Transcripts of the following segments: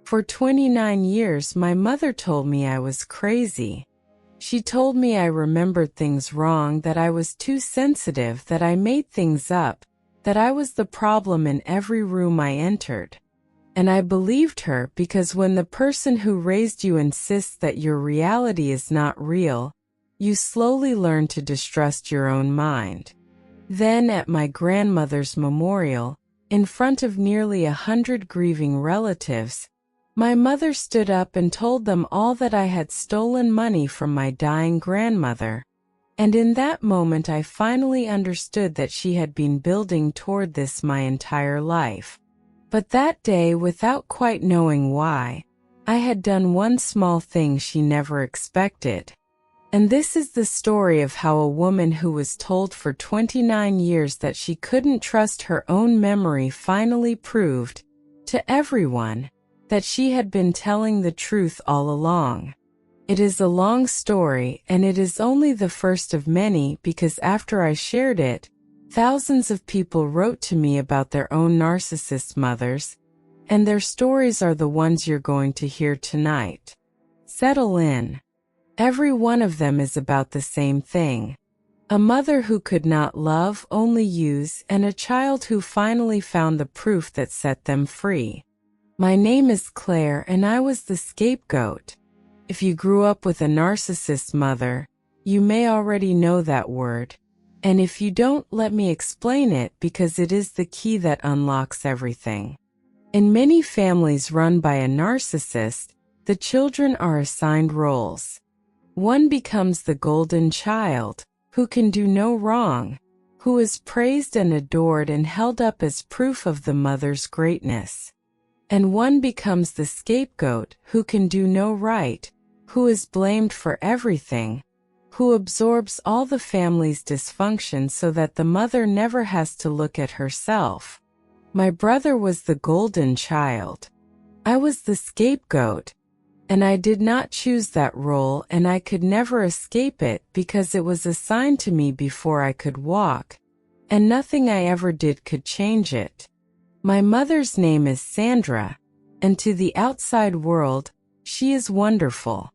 For 29 years, my mother told me I was crazy. She told me I remembered things wrong, that I was too sensitive, that I made things up, that I was the problem in every room I entered. And I believed her because when the person who raised you insists that your reality is not real, you slowly learn to distrust your own mind. Then, at my grandmother's memorial, in front of nearly 100 grieving relatives, my mother stood up and told them all that I had stolen money from my dying grandmother. And in that moment I finally understood that she had been building toward this my entire life. But that day, without quite knowing why, I had done one small thing she never expected. And this is the story of how a woman who was told for 29 years that she couldn't trust her own memory finally proved, to everyone, that she had been telling the truth all along. It is a long story, and it is only the first of many because after I shared it, thousands of people wrote to me about their own narcissist mothers, and their stories are the ones you're going to hear tonight. Settle in. Every one of them is about the same thing. A mother who could not love, only use, and a child who finally found the proof that set them free. My name is Claire, and I was the scapegoat. If you grew up with a narcissist mother, you may already know that word. And if you don't, let me explain it because it is the key that unlocks everything. In many families run by a narcissist, the children are assigned roles. One becomes the golden child, who can do no wrong, who is praised and adored and held up as proof of the mother's greatness. And one becomes the scapegoat, who can do no right, who is blamed for everything, who absorbs all the family's dysfunction so that the mother never has to look at herself. My brother was the golden child. I was the scapegoat. And I did not choose that role, and I could never escape it because it was assigned to me before I could walk, and nothing I ever did could change it. My mother's name is Sandra, and to the outside world, she is wonderful.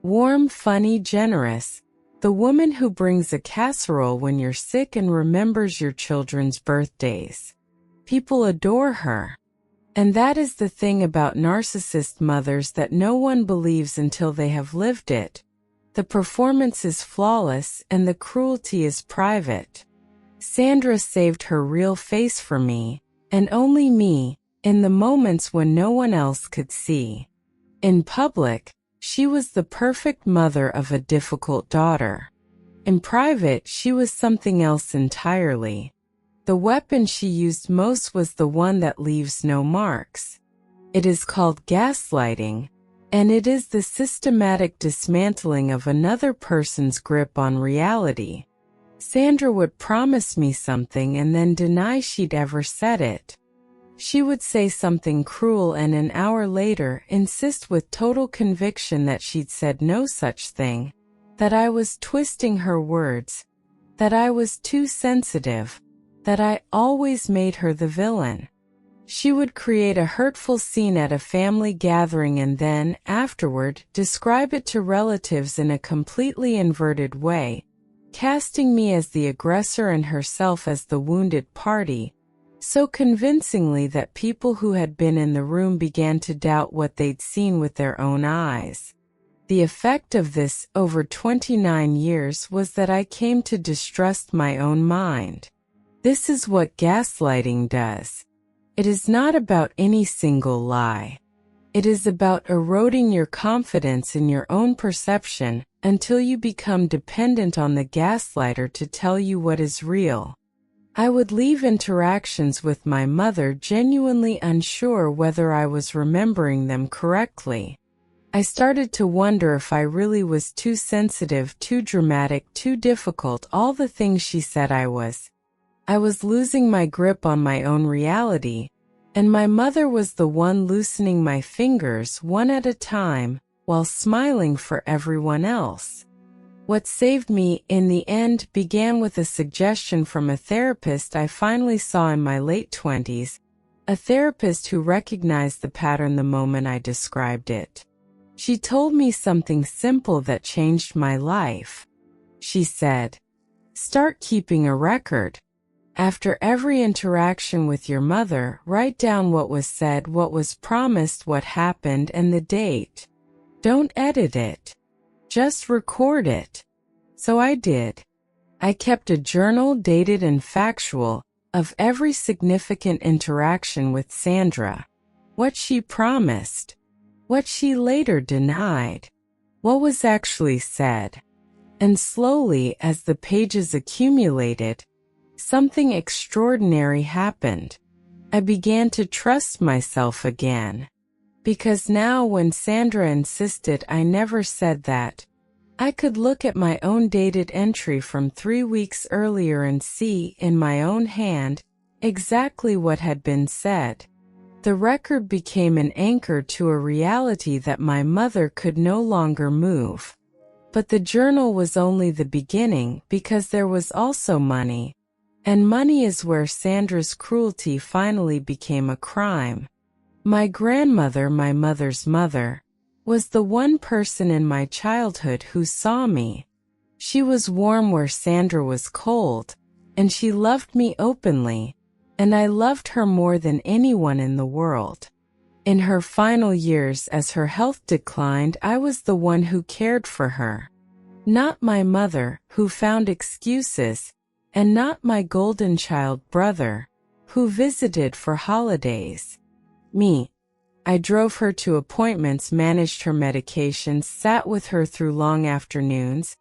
Warm, funny, generous, the woman who brings a casserole when you're sick and remembers your children's birthdays. People adore her. And that is the thing about narcissist mothers that no one believes until they have lived it. The performance is flawless and the cruelty is private. Sandra saved her real face for me, and only me, in the moments when no one else could see. In public, she was the perfect mother of a difficult daughter. In private, she was something else entirely. The weapon she used most was the one that leaves no marks. It is called gaslighting, and it is the systematic dismantling of another person's grip on reality. Sandra would promise me something and then deny she'd ever said it. She would say something cruel and an hour later insist with total conviction that she'd said no such thing, that I was twisting her words, that I was too sensitive, that I always made her the villain. She would create a hurtful scene at a family gathering and then, afterward, describe it to relatives in a completely inverted way, casting me as the aggressor and herself as the wounded party, so convincingly that people who had been in the room began to doubt what they'd seen with their own eyes. The effect of this, over 29 years, was that I came to distrust my own mind. This is what gaslighting does. It is not about any single lie. It is about eroding your confidence in your own perception until you become dependent on the gaslighter to tell you what is real. I would leave interactions with my mother genuinely unsure whether I was remembering them correctly. I started to wonder if I really was too sensitive, too dramatic, too difficult, all the things she said I was. I was losing my grip on my own reality, and my mother was the one loosening my fingers one at a time, while smiling for everyone else. What saved me, in the end, began with a suggestion from a therapist I finally saw in my late 20s, a therapist who recognized the pattern the moment I described it. She told me something simple that changed my life. She said, "Start keeping a record. After every interaction with your mother, write down what was said, what was promised, what happened, and the date. Don't edit it. Just record it." So I did. I kept a journal, dated and factual, of every significant interaction with Sandra. What she promised. What she later denied. What was actually said. And slowly, as the pages accumulated, something extraordinary happened. I began to trust myself again. Because now when Sandra insisted I never said that, I could look at my own dated entry from 3 weeks earlier and see, in my own hand, exactly what had been said. The record became an anchor to a reality that my mother could no longer move. But the journal was only the beginning, because there was also money. And money is where Sandra's cruelty finally became a crime. My grandmother, my mother's mother, was the one person in my childhood who saw me. She was warm where Sandra was cold, and she loved me openly, and I loved her more than anyone in the world. In her final years, as her health declined, I was the one who cared for her. Not my mother, who found excuses, and not my golden child brother, who visited for holidays. Me. I drove her to appointments, managed her medications, sat with her through long afternoons,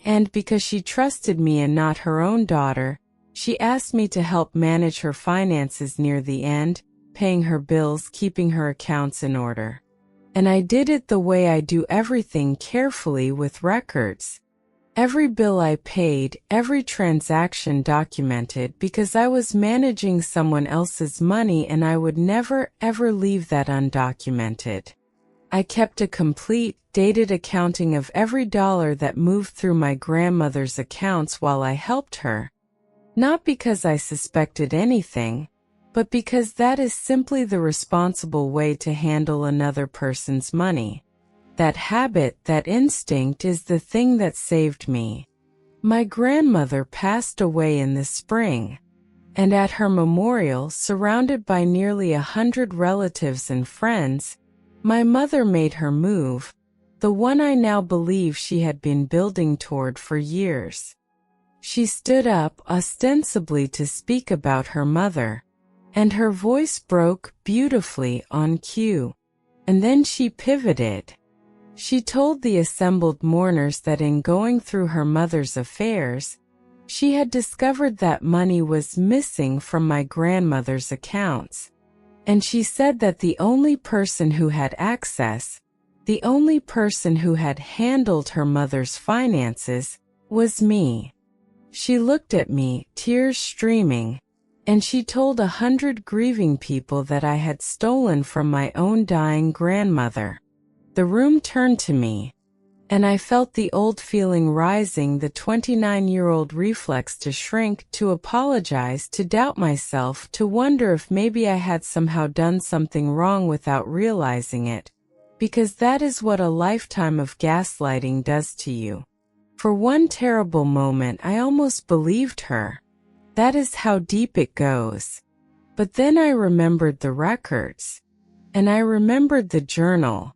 and because she trusted me and not her own daughter, she asked me to help manage her finances near the end, paying her bills, keeping her accounts in order. And I did it the way I do everything, carefully with records. Every bill I paid, every transaction documented, because I was managing someone else's money and I would never, ever leave that undocumented. I kept a complete, dated accounting of every dollar that moved through my grandmother's accounts while I helped her. Not because I suspected anything, but because that is simply the responsible way to handle another person's money. That habit, that instinct is the thing that saved me. My grandmother passed away in the spring, and at her memorial, surrounded by nearly 100 relatives and friends, my mother made her move, the one I now believe she had been building toward for years. She stood up, ostensibly to speak about her mother, and her voice broke beautifully on cue. And then she pivoted. She told the assembled mourners that in going through her mother's affairs, she had discovered that money was missing from my grandmother's accounts. And she said that the only person who had access, the only person who had handled her mother's finances, was me. She looked at me, tears streaming, and she told 100 grieving people that I had stolen from my own dying grandmother. The room turned to me, and I felt the old feeling rising, the 29-year-old reflex to shrink, to apologize, to doubt myself, to wonder if maybe I had somehow done something wrong without realizing it, because that is what a lifetime of gaslighting does to you. For one terrible moment, I almost believed her. That is how deep it goes. But then I remembered the records, and I remembered the journal.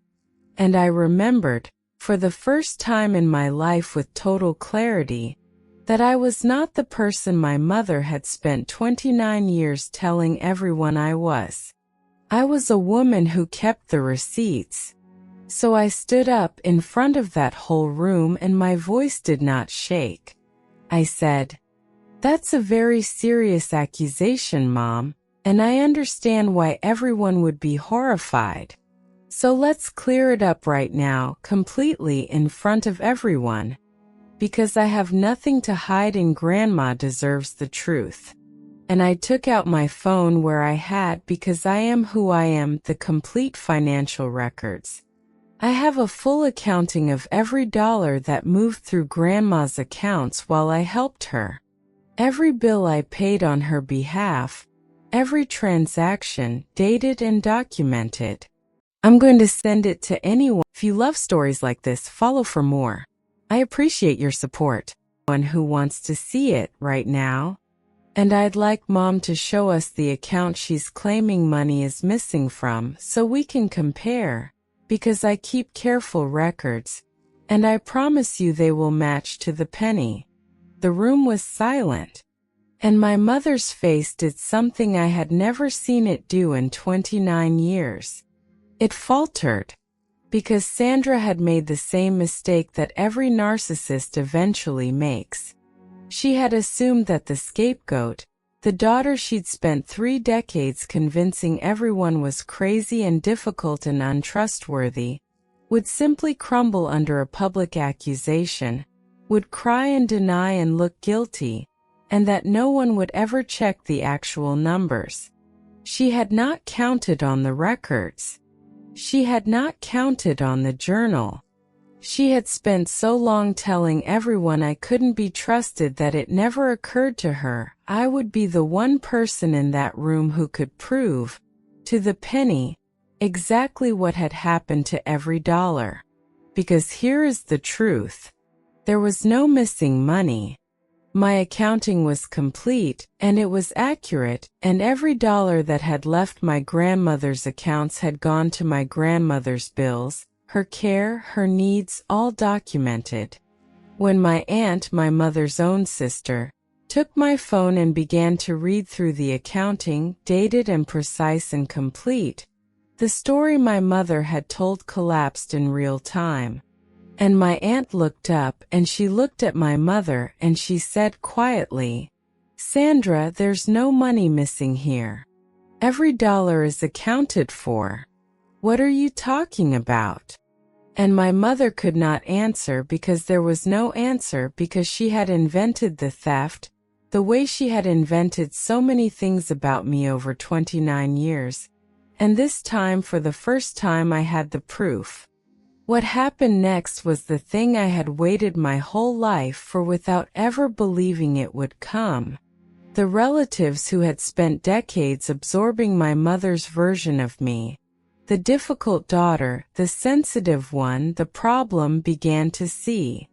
And I remembered, for the first time in my life with total clarity, that I was not the person my mother had spent 29 years telling everyone I was. I was a woman who kept the receipts. So I stood up in front of that whole room and my voice did not shake. I said, "That's a very serious accusation, Mom, and I understand why everyone would be horrified. So let's clear it up right now, completely in front of everyone. Because I have nothing to hide and Grandma deserves the truth." And I took out my phone where I had, because I am who I am, the complete financial records. I have a full accounting of every dollar that moved through Grandma's accounts while I helped her. Every bill I paid on her behalf, Every transaction, dated and documented. I'm going to send it to anyone. If you love stories like this, follow for more. I appreciate your support. One who wants to see it right now. And I'd like Mom to show us the account she's claiming money is missing from so we can compare, because I keep careful records, and I promise you they will match to the penny. The room was silent, and my mother's face did something I had never seen it do in 29 years. It faltered, because Sandra had made the same mistake that every narcissist eventually makes. She had assumed that the scapegoat, the daughter she'd spent 3 decades convincing everyone was crazy and difficult and untrustworthy, would simply crumble under a public accusation, would cry and deny and look guilty, and that no one would ever check the actual numbers. She had not counted on the records. She had not counted on the journal. She had spent so long telling everyone I couldn't be trusted that it never occurred to her I would be the one person in that room who could prove, to the penny, exactly what had happened to every dollar. Because here is the truth. There was no missing money. My accounting was complete, and it was accurate, and every dollar that had left my grandmother's accounts had gone to my grandmother's bills, her care, her needs, all documented. When my aunt, my mother's own sister, took my phone and began to read through the accounting, dated and precise and complete, the story my mother had told collapsed in real time. And my aunt looked up and she looked at my mother and she said quietly, "Sandra, there's no money missing here. Every dollar is accounted for. What are you talking about?" And my mother could not answer because there was no answer, because she had invented the theft, the way she had invented so many things about me over 29 years. And this time, for the first time, I had the proof. What happened next was the thing I had waited my whole life for without ever believing it would come. The relatives who had spent decades absorbing my mother's version of me, the difficult daughter, the sensitive one, the problem, began to see.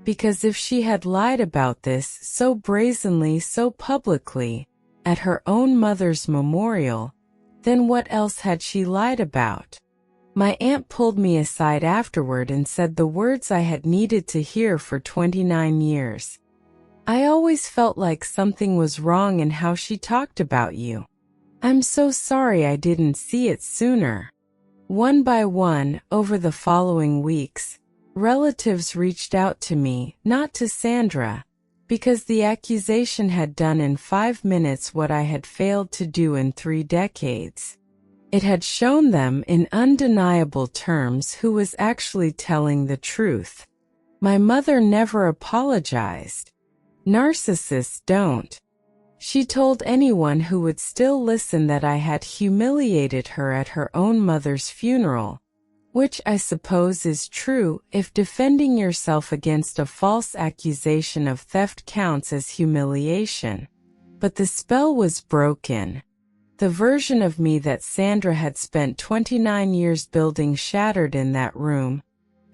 Because if she had lied about this so brazenly, so publicly, at her own mother's memorial, then what else had she lied about? My aunt pulled me aside afterward and said the words I had needed to hear for 29 years. "I always felt like something was wrong in how she talked about you. I'm so sorry I didn't see it sooner." One by one, over the following weeks, relatives reached out to me, not to Sandra, because the accusation had done in 5 minutes what I had failed to do in 3 decades. It had shown them in undeniable terms who was actually telling the truth. My mother never apologized. Narcissists don't. She told anyone who would still listen that I had humiliated her at her own mother's funeral, which I suppose is true if defending yourself against a false accusation of theft counts as humiliation. But the spell was broken. The version of me that Sandra had spent 29 years building shattered in that room,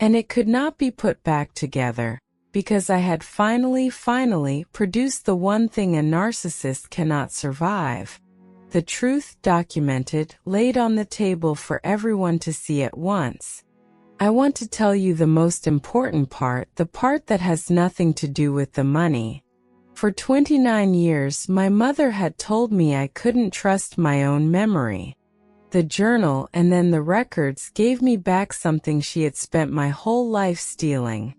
and it could not be put back together. Because I had finally produced the one thing a narcissist cannot survive. The truth, documented, laid on the table for everyone to see at once. I want to tell you the most important part, the part that has nothing to do with the money. For 29 years, my mother had told me I couldn't trust my own memory. The journal and then the records gave me back something she had spent my whole life stealing.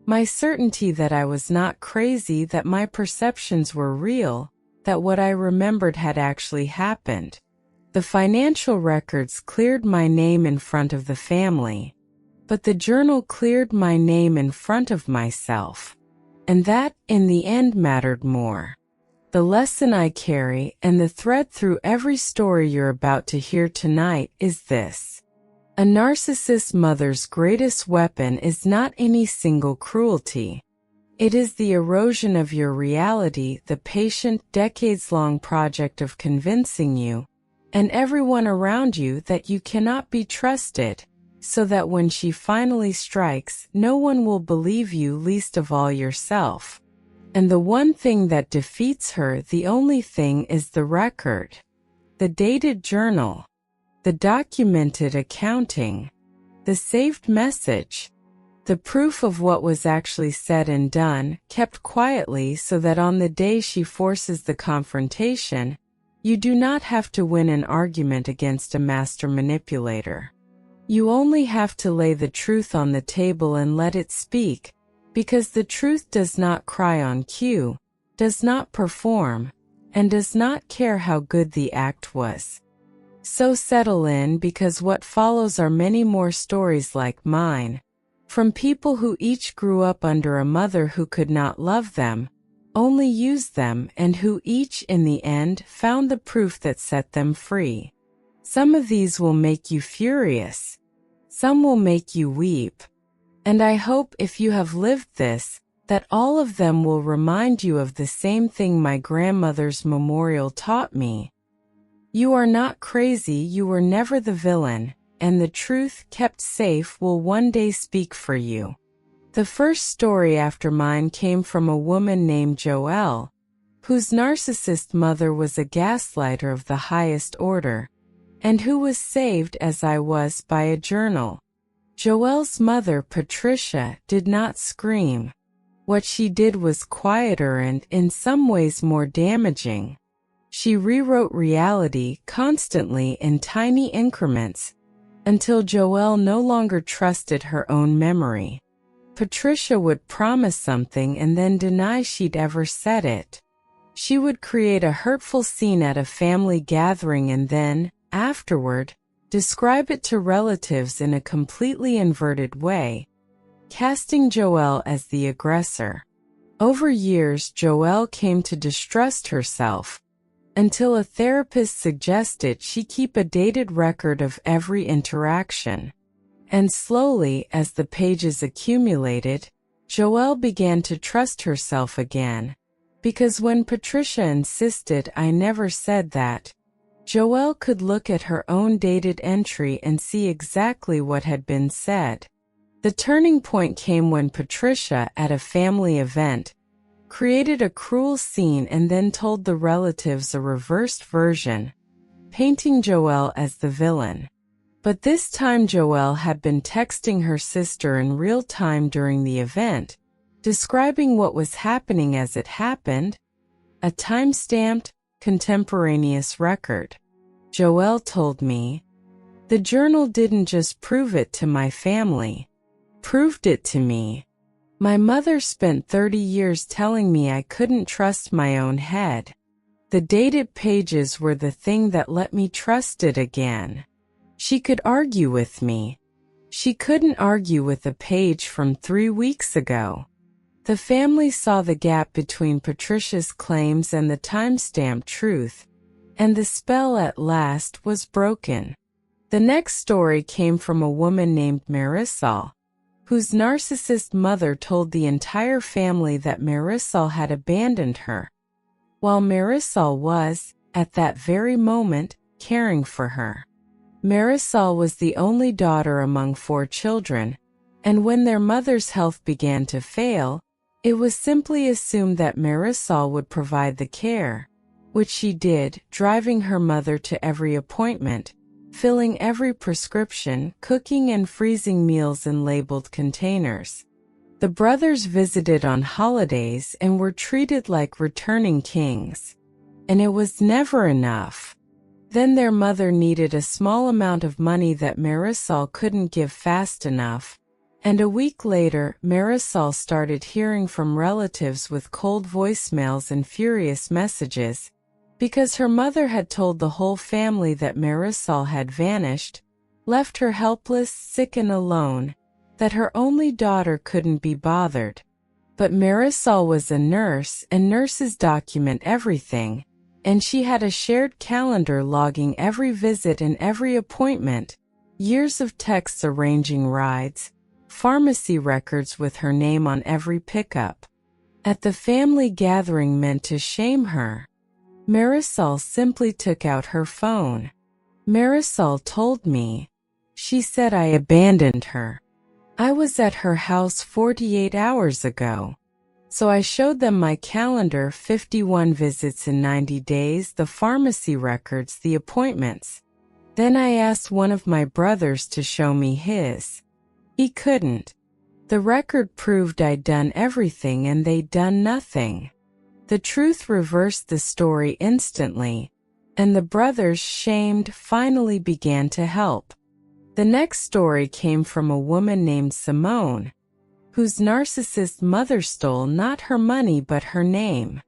My certainty that I was not crazy, that my perceptions were real, that what I remembered had actually happened. The financial records cleared my name in front of the family, but the journal cleared my name in front of myself. And that, in the end, mattered more. The lesson I carry, and the thread through every story you're about to hear tonight, is this. A narcissist mother's greatest weapon is not any single cruelty. It is the erosion of your reality, the patient, decades-long project of convincing you and everyone around you that you cannot be trusted, so that when she finally strikes, no one will believe you, least of all yourself. And the one thing that defeats her, the only thing, is the record. The dated journal. The documented accounting. The saved message. The proof of what was actually said and done, kept quietly so that on the day she forces the confrontation, you do not have to win an argument against a master manipulator. You only have to lay the truth on the table and let it speak, because the truth does not cry on cue, does not perform, and does not care how good the act was. So settle in, because what follows are many more stories like mine, from people who each grew up under a mother who could not love them, only used them, and who each in the end found the proof that set them free. Some of these will make you furious. Some will make you weep. And I hope, if you have lived this, that all of them will remind you of the same thing my grandmother's memorial taught me. You are not crazy, you were never the villain, and the truth, kept safe, will one day speak for you. The first story after mine came from a woman named Joelle, whose narcissist mother was a gaslighter of the highest order, and who was saved, as I was, by a journal. Joelle's mother, Patricia, did not scream. What she did was quieter and, in some ways, more damaging. She rewrote reality constantly in tiny increments, until Joelle no longer trusted her own memory. Patricia would promise something and then deny she'd ever said it. She would create a hurtful scene at a family gathering and then, afterward, describe it to relatives in a completely inverted way, casting Joelle as the aggressor. Over years, Joelle came to distrust herself, until a therapist suggested she keep a dated record of every interaction. And slowly, as the pages accumulated, Joelle began to trust herself again, because when Patricia insisted I never said that, Joelle could look at her own dated entry and see exactly what had been said. The turning point came when Patricia, at a family event, created a cruel scene and then told the relatives a reversed version, painting Joelle as the villain. But this time Joelle had been texting her sister in real time during the event, describing what was happening as it happened, a time-stamped, contemporaneous record. Joelle told me, "The journal didn't just prove it to my family, proved it to me. My mother spent 30 years telling me I couldn't trust my own head. The dated pages were the thing that let me trust it again. She could argue with me. She couldn't argue with a page from 3 weeks ago." The family saw the gap between Patricia's claims and the time-stamped truth, and the spell at last was broken. The next story came from a woman named Marisol, whose narcissist mother told the entire family that Marisol had abandoned her, while Marisol was, at that very moment, caring for her. Marisol was the only daughter among 4 children, and when their mother's health began to fail, it was simply assumed that Marisol would provide the care, which she did, driving her mother to every appointment, filling every prescription, cooking and freezing meals in labeled containers. The brothers visited on holidays and were treated like returning kings. And it was never enough. Then their mother needed a small amount of money that Marisol couldn't give fast enough, and a week later, Marisol started hearing from relatives with cold voicemails and furious messages, because her mother had told the whole family that Marisol had vanished, left her helpless, sick and alone, that her only daughter couldn't be bothered. But Marisol was a nurse, and nurses document everything, and she had a shared calendar logging every visit and every appointment, years of texts arranging rides, pharmacy records with her name on every pickup. at the family gathering meant to shame her. Marisol simply took out her phone. Marisol told me. She said I abandoned her. I was at her house 48 hours ago. So I showed them my calendar, 51 visits in 90 days, the pharmacy records, the appointments. Then I asked one of my brothers to show me his. He couldn't. The record proved I'd done everything and they'd done nothing. The truth reversed the story instantly, and the brothers, shamed, finally began to help. The next story came from a woman named Simone, whose narcissist mother stole not her money but her name.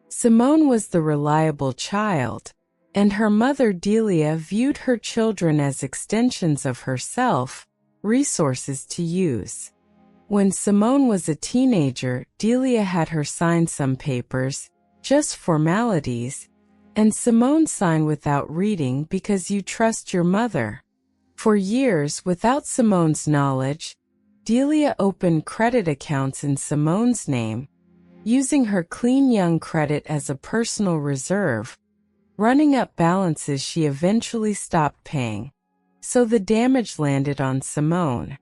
Simone was the reliable child, and her mother Delia viewed her children as extensions of herself, resources to use. When Simone was a teenager, Delia had her sign some papers, just formalities, and Simone signed without reading because you trust your mother. For years, without Simone's knowledge, Delia opened credit accounts in Simone's name, using her clean young credit as a personal reserve, running up balances she eventually stopped paying. So the damage landed on Simone.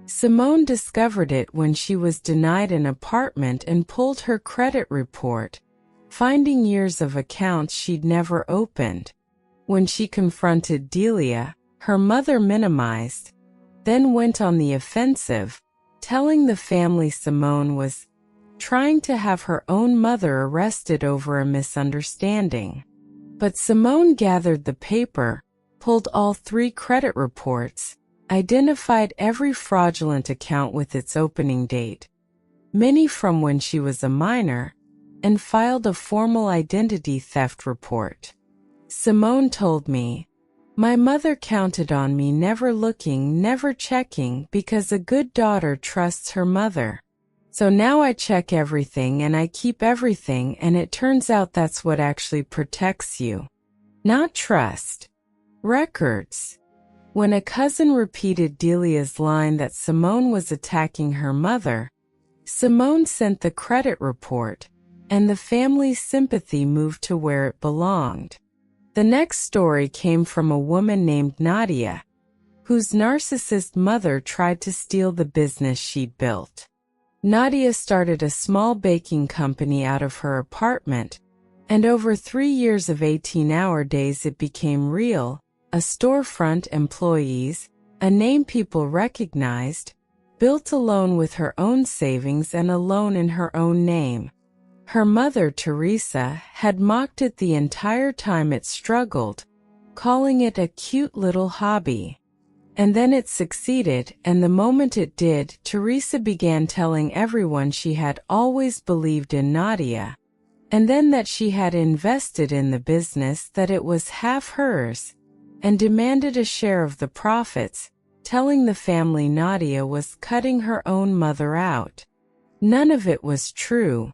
Simone discovered it when she was denied an apartment and pulled her credit report, finding years of accounts she'd never opened. When she confronted Delia, her mother minimized, then went on the offensive, telling the family Simone was trying to have her own mother arrested over a misunderstanding. But Simone gathered the paper, pulled all 3 credit reports, identified every fraudulent account with its opening date, many from when she was a minor, and filed a formal identity theft report. Simone told me, "My mother counted on me never looking, never checking because a good daughter trusts her mother. So now I check everything and I keep everything, and it turns out that's what actually protects you. Not trust. Records." When a cousin repeated Delia's line that Simone was attacking her mother, Simone sent the credit report, and the family's sympathy moved to where it belonged. The next story came from a woman named Nadia, whose narcissist mother tried to steal the business she'd built. Nadia started a small baking company out of her apartment, and over 3 years of 18-hour days it became real, a storefront, employees, a name people recognized, built alone with her own savings and a loan in her own name. Her mother, Teresa, had mocked it the entire time it struggled, calling it a cute little hobby. And then it succeeded, and the moment it did, Teresa began telling everyone she had always believed in Nadia, and then that she had invested in the business, that it was half hers, and demanded a share of the profits, telling the family Nadia was cutting her own mother out. None of it was true.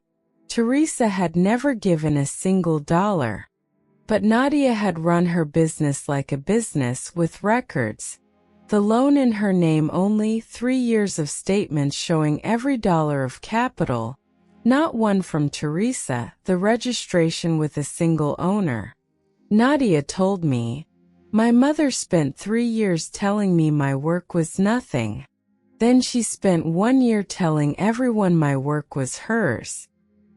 Teresa had never given a single dollar. But Nadia had run her business like a business, with records. The loan in her name, only 3 years of statements showing every dollar of capital, not one from Teresa, the registration with a single owner. Nadia told me, "My mother spent 3 years telling me my work was nothing. Then she spent 1 year telling everyone my work was hers.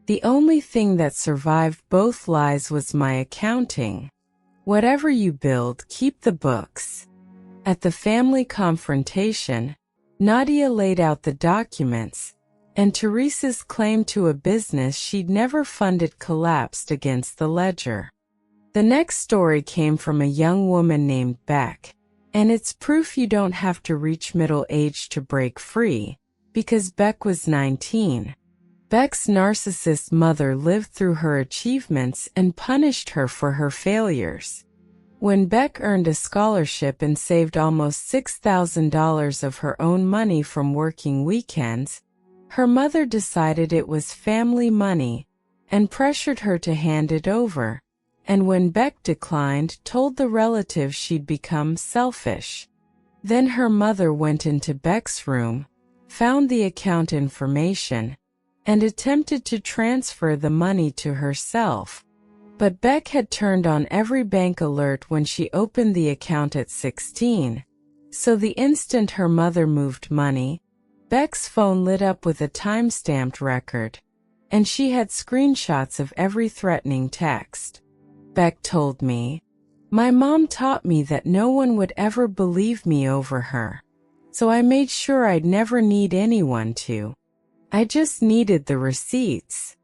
The only thing that survived both lies was my accounting. Whatever you build, keep the books." At the family confrontation, Nadia laid out the documents, and Teresa's claim to a business she'd never funded collapsed against the ledger. The next story came from a young woman named Beck, and it's proof you don't have to reach middle age to break free, because Beck was 19. Beck's narcissist mother lived through her achievements and punished her for her failures. When Beck earned a scholarship and saved almost $6,000 of her own money from working weekends, her mother decided it was family money and pressured her to hand it over, and when Beck declined, told the relative she'd become selfish. Then her mother went into Beck's room, found the account information, and attempted to transfer the money to herself. But Beck had turned on every bank alert when she opened the account at 16, so the instant her mother moved money, Beck's phone lit up with a time-stamped record, and she had screenshots of every threatening text. Beck told me, "My mom taught me that no one would ever believe me over her, so I made sure I'd never need anyone to. I just needed the receipts."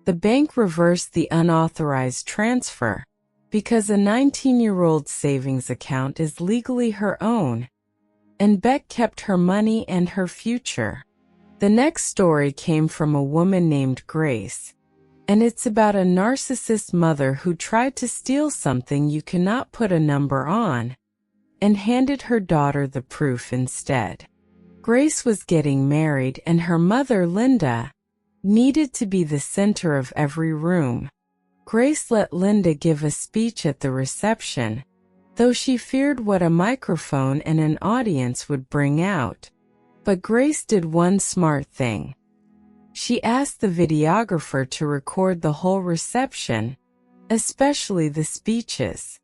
The bank reversed the unauthorized transfer because a 19-year-old's savings account is legally her own, and Beck kept her money and her future. The next story came from a woman named Grace, and it's about a narcissist mother who tried to steal something you cannot put a number on and handed her daughter the proof instead. Grace was getting married, and her mother, Linda, needed to be the center of every room. Grace let Linda give a speech at the reception, though she feared what a microphone and an audience would bring out. But Grace did one smart thing. She asked the videographer to record the whole reception, especially the speeches.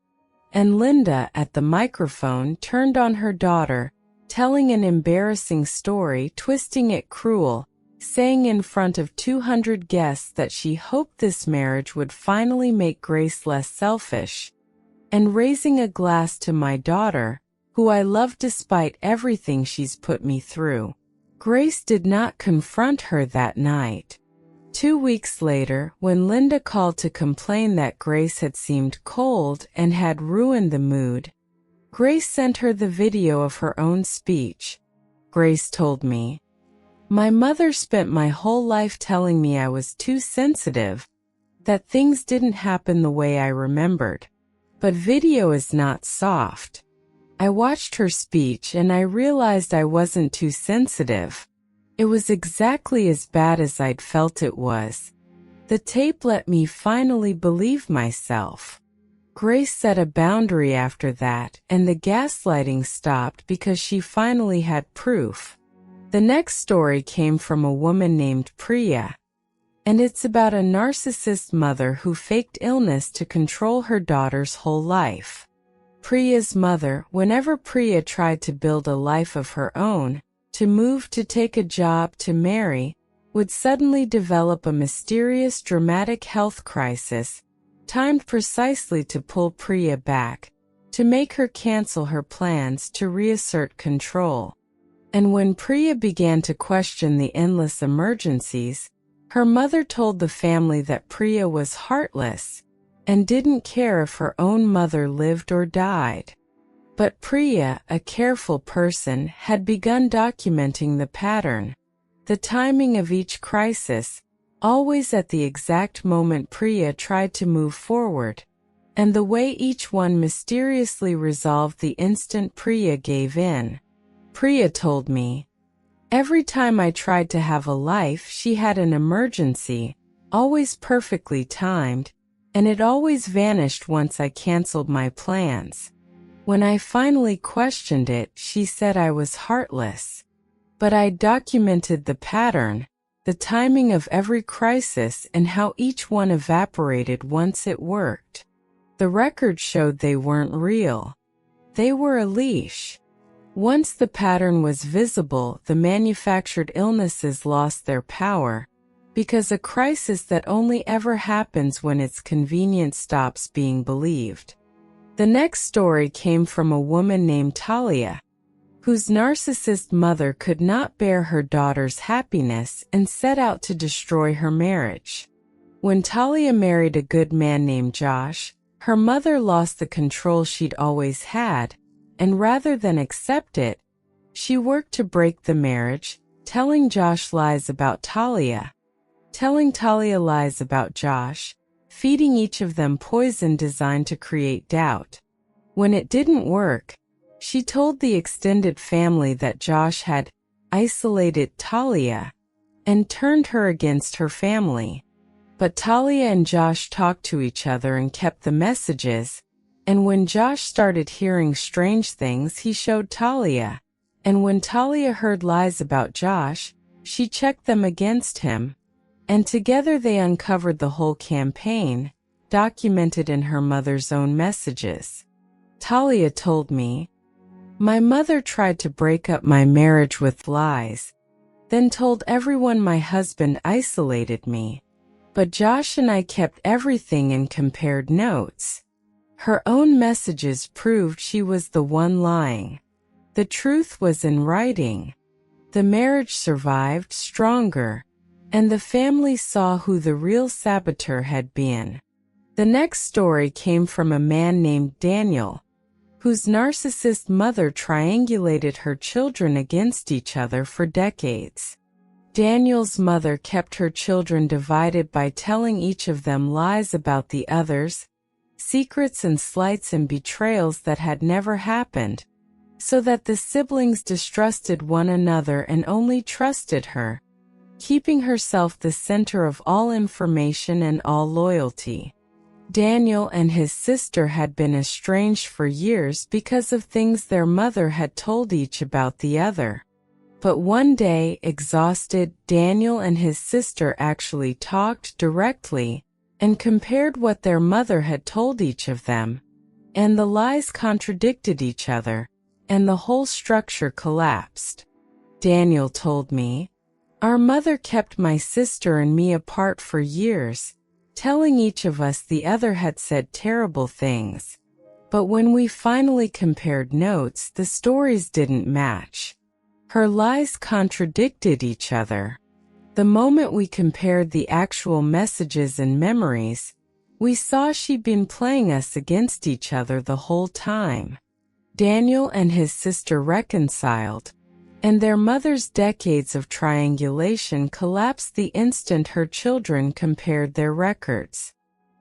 And Linda, at the microphone, turned on her daughter, telling an embarrassing story, twisting it cruel, saying in front of 200 guests that she hoped this marriage would finally make Grace less selfish, and raising a glass to my daughter, who I love despite everything she's put me through. Grace did not confront her that night. 2 weeks later, when Linda called to complain that Grace had seemed cold and had ruined the mood, Grace sent her the video of her own speech. Grace told me, "My mother spent my whole life telling me I was too sensitive, that things didn't happen the way I remembered. But video is not soft. I watched her speech and I realized I wasn't too sensitive. It was exactly as bad as I'd felt it was. The tape let me finally believe myself." Grace set a boundary after that, and the gaslighting stopped because she finally had proof. The next story came from a woman named Priya, and it's about a narcissist mother who faked illness to control her daughter's whole life. Priya's mother, whenever Priya tried to build a life of her own, to move, to take a job, to marry, would suddenly develop a mysterious, dramatic health crisis, timed precisely to pull Priya back, to make her cancel her plans, to reassert control. And when Priya began to question the endless emergencies, her mother told the family that Priya was heartless and didn't care if her own mother lived or died. But Priya, a careful person, had begun documenting the pattern, the timing of each crisis, always at the exact moment Priya tried to move forward, and the way each one mysteriously resolved the instant Priya gave in. Priya told me, "Every time I tried to have a life, she had an emergency, always perfectly timed, and it always vanished once I canceled my plans. When I finally questioned it, she said I was heartless. But I documented the pattern, the timing of every crisis, and how each one evaporated once it worked. The record showed they weren't real. They were a leash. Once the pattern was visible, the manufactured illnesses lost their power, because a crisis that only ever happens when it's convenient stops being believed." The next story came from a woman named Talia, whose narcissist mother could not bear her daughter's happiness and set out to destroy her marriage. When Talia married a good man named Josh, her mother lost the control she'd always had, and rather than accept it, she worked to break the marriage, telling Josh lies about Talia, telling Talia lies about Josh, feeding each of them poison designed to create doubt. When it didn't work, she told the extended family that Josh had isolated Talia and turned her against her family. But Talia and Josh talked to each other and kept the messages, and when Josh started hearing strange things, he showed Talia, and when Talia heard lies about Josh, she checked them against him. and together they uncovered the whole campaign, documented in her mother's own messages. Talia told me, "My mother tried to break up my marriage with lies, then told everyone my husband isolated me. But Josh and I kept everything and compared notes. Her own messages proved she was the one lying. The truth was in writing. The marriage survived stronger, and the family saw who the real saboteur had been." The next story came from a man named Daniel, whose narcissist mother triangulated her children against each other for decades. Daniel's mother kept her children divided by telling each of them lies about the others, secrets and slights and betrayals that had never happened, so that the siblings distrusted one another and only trusted her, keeping herself the center of all information and all loyalty. Daniel and his sister had been estranged for years because of things their mother had told each about the other. But one day, exhausted, Daniel and his sister actually talked directly and compared what their mother had told each of them, and the lies contradicted each other, and the whole structure collapsed. Daniel told me, "Our mother kept my sister and me apart for years, telling each of us the other had said terrible things. But when we finally compared notes, the stories didn't match. Her lies contradicted each other. The moment we compared the actual messages and memories, we saw she'd been playing us against each other the whole time." Daniel and his sister reconciled, and their mother's decades of triangulation collapsed the instant her children compared their records.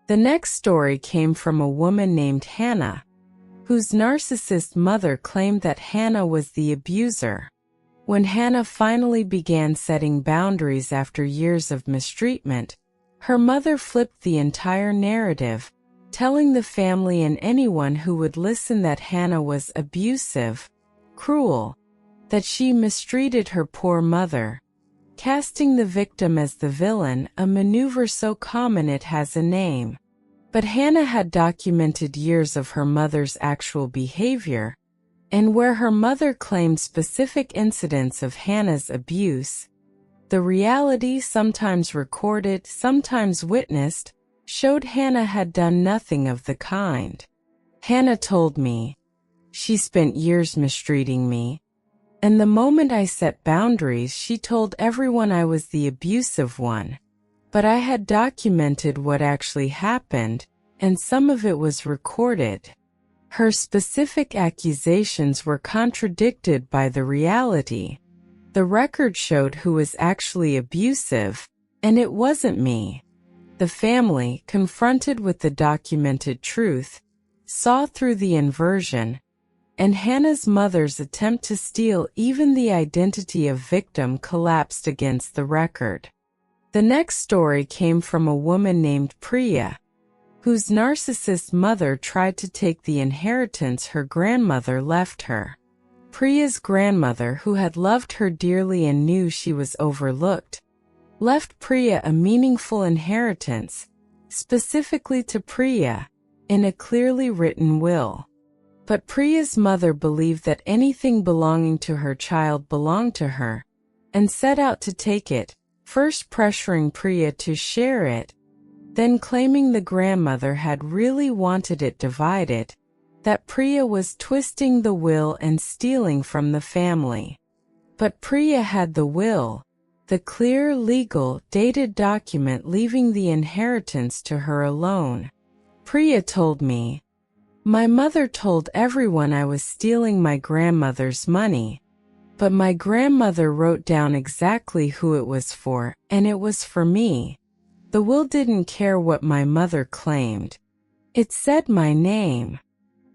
The next story came from a woman named Hannah, whose narcissist mother claimed that Hannah was the abuser. When Hannah finally began setting boundaries after years of mistreatment, her mother flipped the entire narrative, telling the family and anyone who would listen that Hannah was abusive, cruel, that she mistreated her poor mother, casting the victim as the villain, a maneuver so common it has a name. But Hannah had documented years of her mother's actual behavior, and where her mother claimed specific incidents of Hannah's abuse, the reality, sometimes recorded, sometimes witnessed, showed Hannah had done nothing of the kind. Hannah told me, "She spent years mistreating me, and the moment I set boundaries, she told everyone I was the abusive one. But I had documented what actually happened, and some of it was recorded. Her specific accusations were contradicted by the reality. The record showed who was actually abusive, and it wasn't me." The family, confronted with the documented truth, saw through the inversion, and Hannah's mother's attempt to steal even the identity of victim collapsed against the record. The next story came from a woman named Priya, whose narcissist mother tried to take the inheritance her grandmother left her. Priya's grandmother, who had loved her dearly and knew she was overlooked, left Priya a meaningful inheritance, specifically to Priya, in a clearly written will. But Priya's mother believed that anything belonging to her child belonged to her, and set out to take it, first pressuring Priya to share it, then claiming the grandmother had really wanted it divided, that Priya was twisting the will and stealing from the family. But Priya had the will, the clear, legal, dated document leaving the inheritance to her alone. Priya told me, "My mother told everyone I was stealing my grandmother's money, but my grandmother wrote down exactly who it was for, and it was for me. The will didn't care what my mother claimed. It said my name."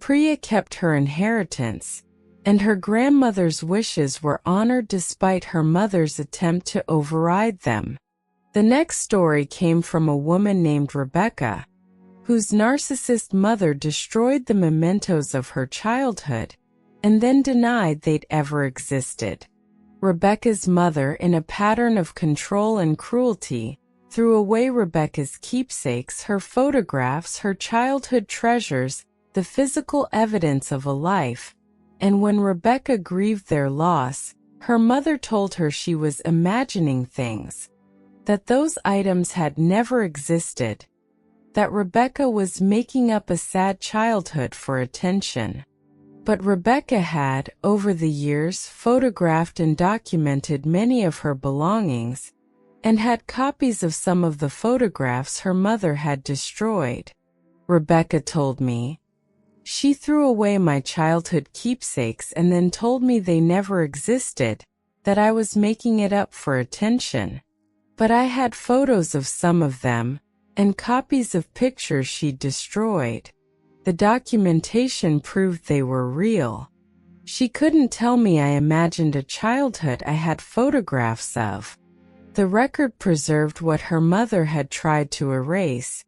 Priya kept her inheritance, and her grandmother's wishes were honored despite her mother's attempt to override them. The next story came from a woman named Rebecca, whose narcissist mother destroyed the mementos of her childhood, and then denied they'd ever existed. Rebecca's mother, in a pattern of control and cruelty, threw away Rebecca's keepsakes, her photographs, her childhood treasures, the physical evidence of a life, and when Rebecca grieved their loss, her mother told her she was imagining things, that those items had never existed, that Rebecca was making up a sad childhood for attention. But Rebecca had, over the years, photographed and documented many of her belongings, and had copies of some of the photographs her mother had destroyed. Rebecca told me, "She threw away my childhood keepsakes and then told me they never existed, that I was making it up for attention. But I had photos of some of them, and copies of pictures she'd destroyed. The documentation proved they were real. She couldn't tell me I imagined a childhood I had photographs of." The record preserved what her mother had tried to erase,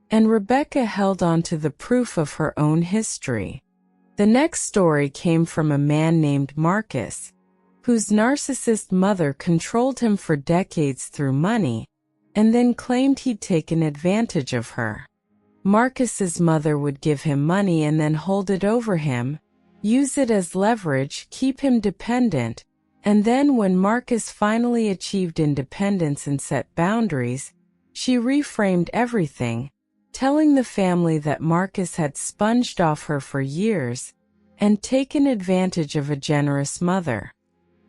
and Rebecca held on to the proof of her own history. The next story came from a man named Marcus, whose narcissist mother controlled him for decades through money, and then claimed he'd taken advantage of her. Marcus's mother would give him money and then hold it over him, use it as leverage, keep him dependent, and then when Marcus finally achieved independence and set boundaries, she reframed everything, telling the family that Marcus had sponged off her for years and taken advantage of a generous mother.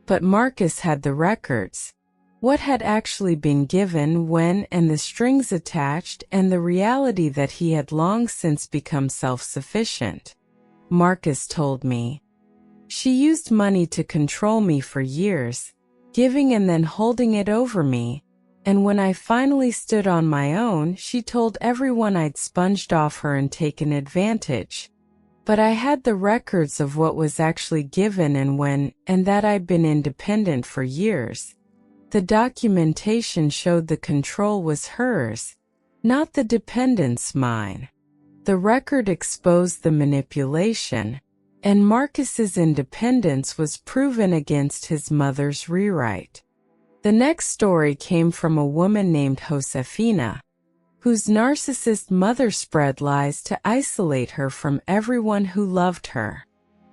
But Marcus had the records, what had actually been given when, and the strings attached, and the reality that he had long since become self-sufficient. Marcus told me, "She used money to control me for years, giving and then holding it over me, and when I finally stood on my own, she told everyone I'd sponged off her and taken advantage. But I had the records of what was actually given and when, and that I'd been independent for years. The documentation showed the control was hers, not the dependence mine." The record exposed the manipulation, and Marcus's independence was proven against his mother's rewrite. The next story came from a woman named Josefina, whose narcissist mother spread lies to isolate her from everyone who loved her.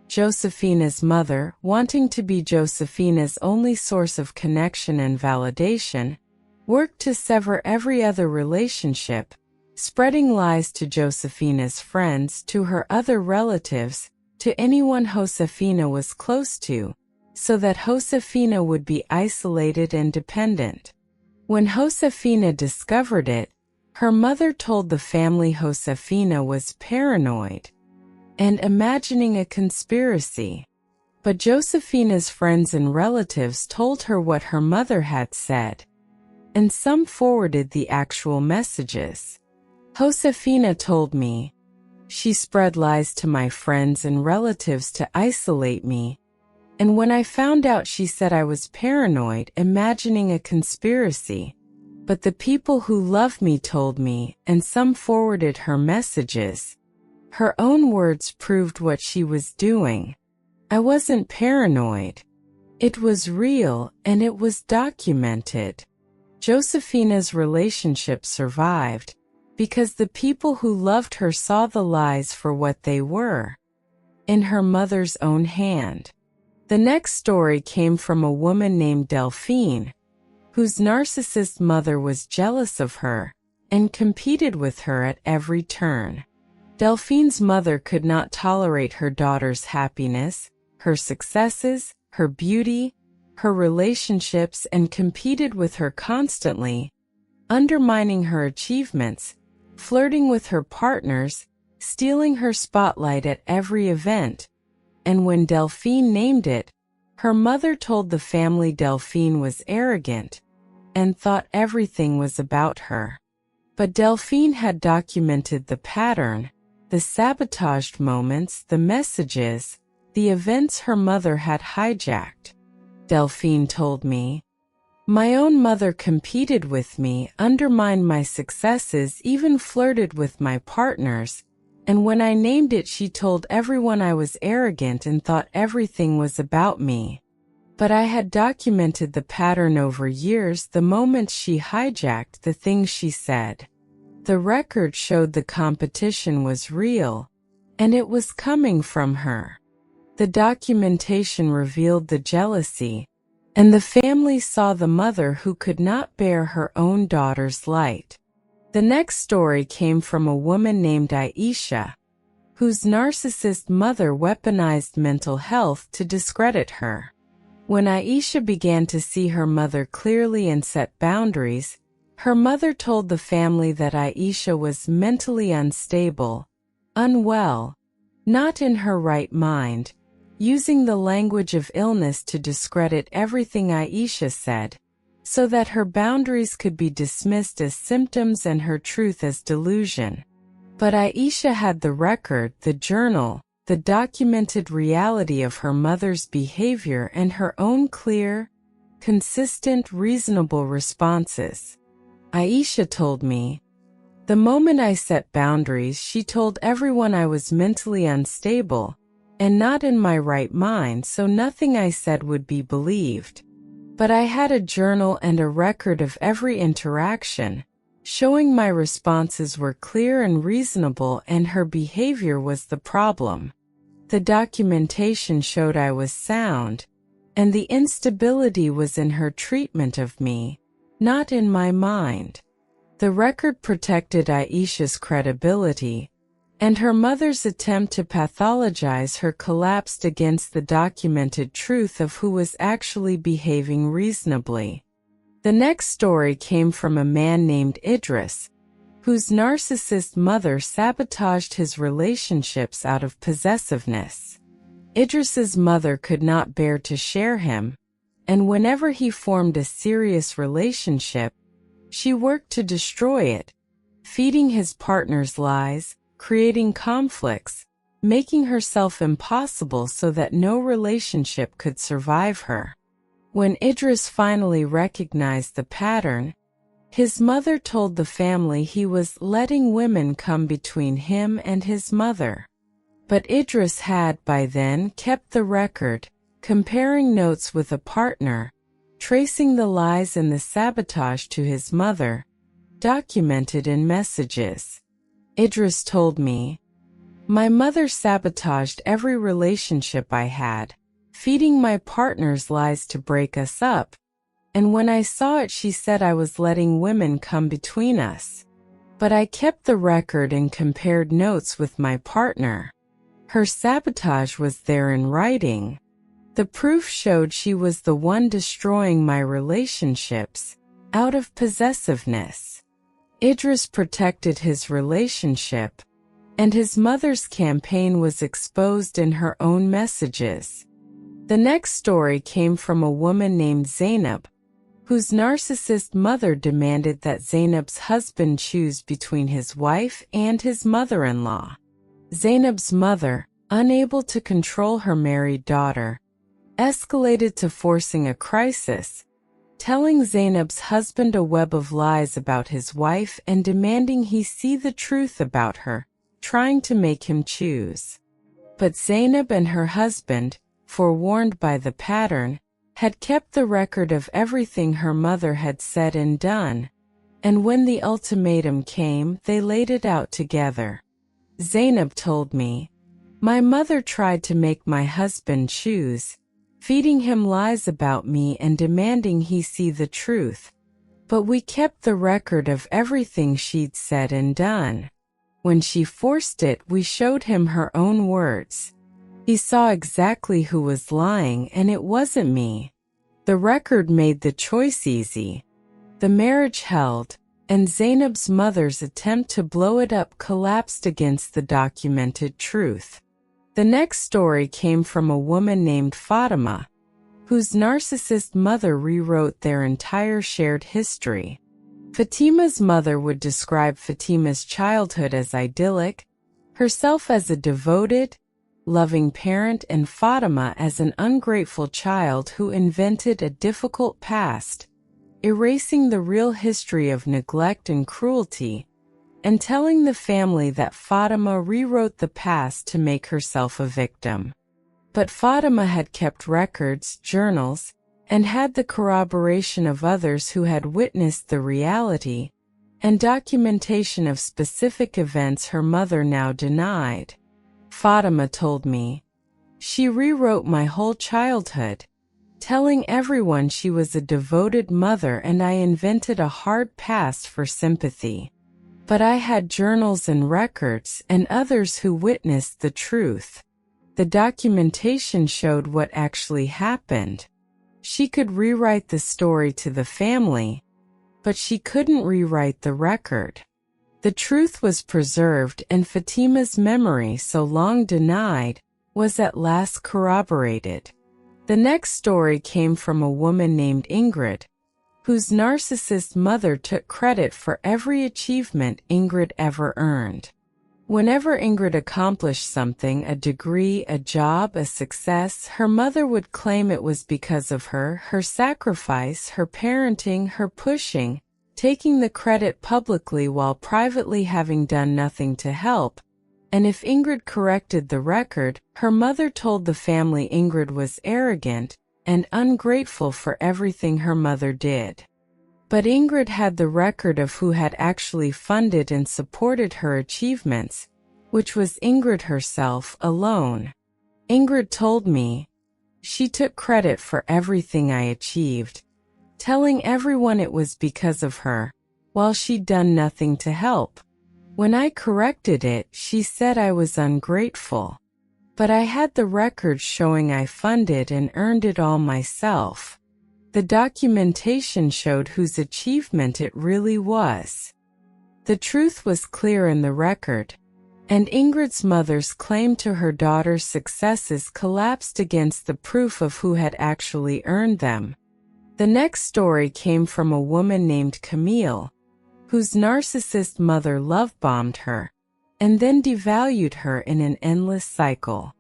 Josefina's mother, wanting to be Josefina's only source of connection and validation, worked to sever every other relationship, spreading lies to Josefina's friends, to her other relatives, to anyone Josefina was close to, so that Josefina would be isolated and dependent. When Josefina discovered it, her mother told the family Josefina was paranoid and imagining a conspiracy. But Josefina's friends and relatives told her what her mother had said, and some forwarded the actual messages. Josefina told me, "She spread lies to my friends and relatives to isolate me, and when I found out she said I was paranoid, imagining a conspiracy. But the people who love me told me, and some forwarded her messages. Her own words proved what she was doing. I wasn't paranoid. It was real, and it was documented." Josefina's relationship survived because the people who loved her saw the lies for what they were, in her mother's own hand. The next story came from a woman named Delphine, whose narcissist mother was jealous of her and competed with her at every turn. Delphine's mother could not tolerate her daughter's happiness, her successes, her beauty, her relationships, and competed with her constantly, undermining her achievements, flirting with her partners, stealing her spotlight at every event. And when Delphine named it, her mother told the family Delphine was arrogant and thought everything was about her. But Delphine had documented the pattern, the sabotaged moments, the messages, the events her mother had hijacked. Delphine told me, "My own mother competed with me, undermined my successes, even flirted with my partners, and when I named it she told everyone I was arrogant and thought everything was about me." But I had documented the pattern over years the moment she hijacked the things she said. The record showed the competition was real, and it was coming from her. The documentation revealed the jealousy, and the family saw the mother who could not bear her own daughter's light. The next story came from a woman named Aisha, whose narcissist mother weaponized mental health to discredit her. When Aisha began to see her mother clearly and set boundaries, her mother told the family that Aisha was mentally unstable, unwell, not in her right mind, using the language of illness to discredit everything Aisha said, so that her boundaries could be dismissed as symptoms and her truth as delusion. But Aisha had the record, the journal, the documented reality of her mother's behavior and her own clear, consistent, reasonable responses. Aisha told me, "The moment I set boundaries, she told everyone I was mentally unstable and not in my right mind, so nothing I said would be believed. But I had a journal and a record of every interaction, showing my responses were clear and reasonable and her behavior was the problem. The documentation showed I was sound, and the instability was in her treatment of me, not in my mind." The record protected Aisha's credibility, and her mother's attempt to pathologize her collapsed against the documented truth of who was actually behaving reasonably. The next story came from a man named Idris, whose narcissist mother sabotaged his relationships out of possessiveness. Idris's mother could not bear to share him, and whenever he formed a serious relationship, she worked to destroy it, feeding his partner's lies, creating conflicts, making herself impossible so that no relationship could survive her. When Idris finally recognized the pattern, his mother told the family he was letting women come between him and his mother. But Idris had by then kept the record, comparing notes with a partner, tracing the lies and the sabotage to his mother, documented in messages. Idris told me, "My mother sabotaged every relationship I had, feeding my partner's lies to break us up, and when I saw it she said I was letting women come between us. But I kept the record and compared notes with my partner. Her sabotage was there in writing. The proof showed she was the one destroying my relationships, out of possessiveness." Idris protected his relationship, and his mother's campaign was exposed in her own messages. The next story came from a woman named Zainab, whose narcissist mother demanded that Zainab's husband choose between his wife and his mother-in-law. Zainab's mother, unable to control her married daughter, escalated to forcing a crisis, telling Zainab's husband a web of lies about his wife and demanding he see the truth about her, trying to make him choose. But Zainab and her husband, forewarned by the pattern, had kept the record of everything her mother had said and done, and when the ultimatum came, they laid it out together. Zainab told me, "My mother tried to make my husband choose, feeding him lies about me and demanding he see the truth. But we kept the record of everything she'd said and done. When she forced it, we showed him her own words. He saw exactly who was lying, and it wasn't me. The record made the choice easy." The marriage held, and Zainab's mother's attempt to blow it up collapsed against the documented truth. The next story came from a woman named Fatima, whose narcissist mother rewrote their entire shared history. Fatima's mother would describe Fatima's childhood as idyllic, herself as a devoted, loving parent, and Fatima as an ungrateful child who invented a difficult past, erasing the real history of neglect and cruelty, and telling the family that Fatima rewrote the past to make herself a victim. But Fatima had kept records, journals, and had the corroboration of others who had witnessed the reality, and documentation of specific events her mother now denied. Fatima told me, "She rewrote my whole childhood, telling everyone she was a devoted mother and I invented a hard past for sympathy. But I had journals and records and others who witnessed the truth. The documentation showed what actually happened. She could rewrite the story to the family, but she couldn't rewrite the record. The truth was preserved and Fatima's memory, so long denied, was at last corroborated." The next story came from a woman named Ingrid, whose narcissist mother took credit for every achievement Ingrid ever earned. Whenever Ingrid accomplished something, a degree, a job, a success, her mother would claim it was because of her sacrifice, her parenting, her pushing, taking the credit publicly while privately having done nothing to help. And if Ingrid corrected the record, her mother told the family Ingrid was arrogant and ungrateful for everything her mother did. But Ingrid had the record of who had actually funded and supported her achievements, which was Ingrid herself alone. Ingrid told me, "She took credit for everything I achieved, telling everyone it was because of her, while she'd done nothing to help. When I corrected it, she said I was ungrateful. But I had the records showing I funded and earned it all myself. The documentation showed whose achievement it really was." The truth was clear in the record, and Ingrid's mother's claim to her daughter's successes collapsed against the proof of who had actually earned them. The next story came from a woman named Camille, whose narcissist mother love-bombed her, and then devalued her in an endless cycle.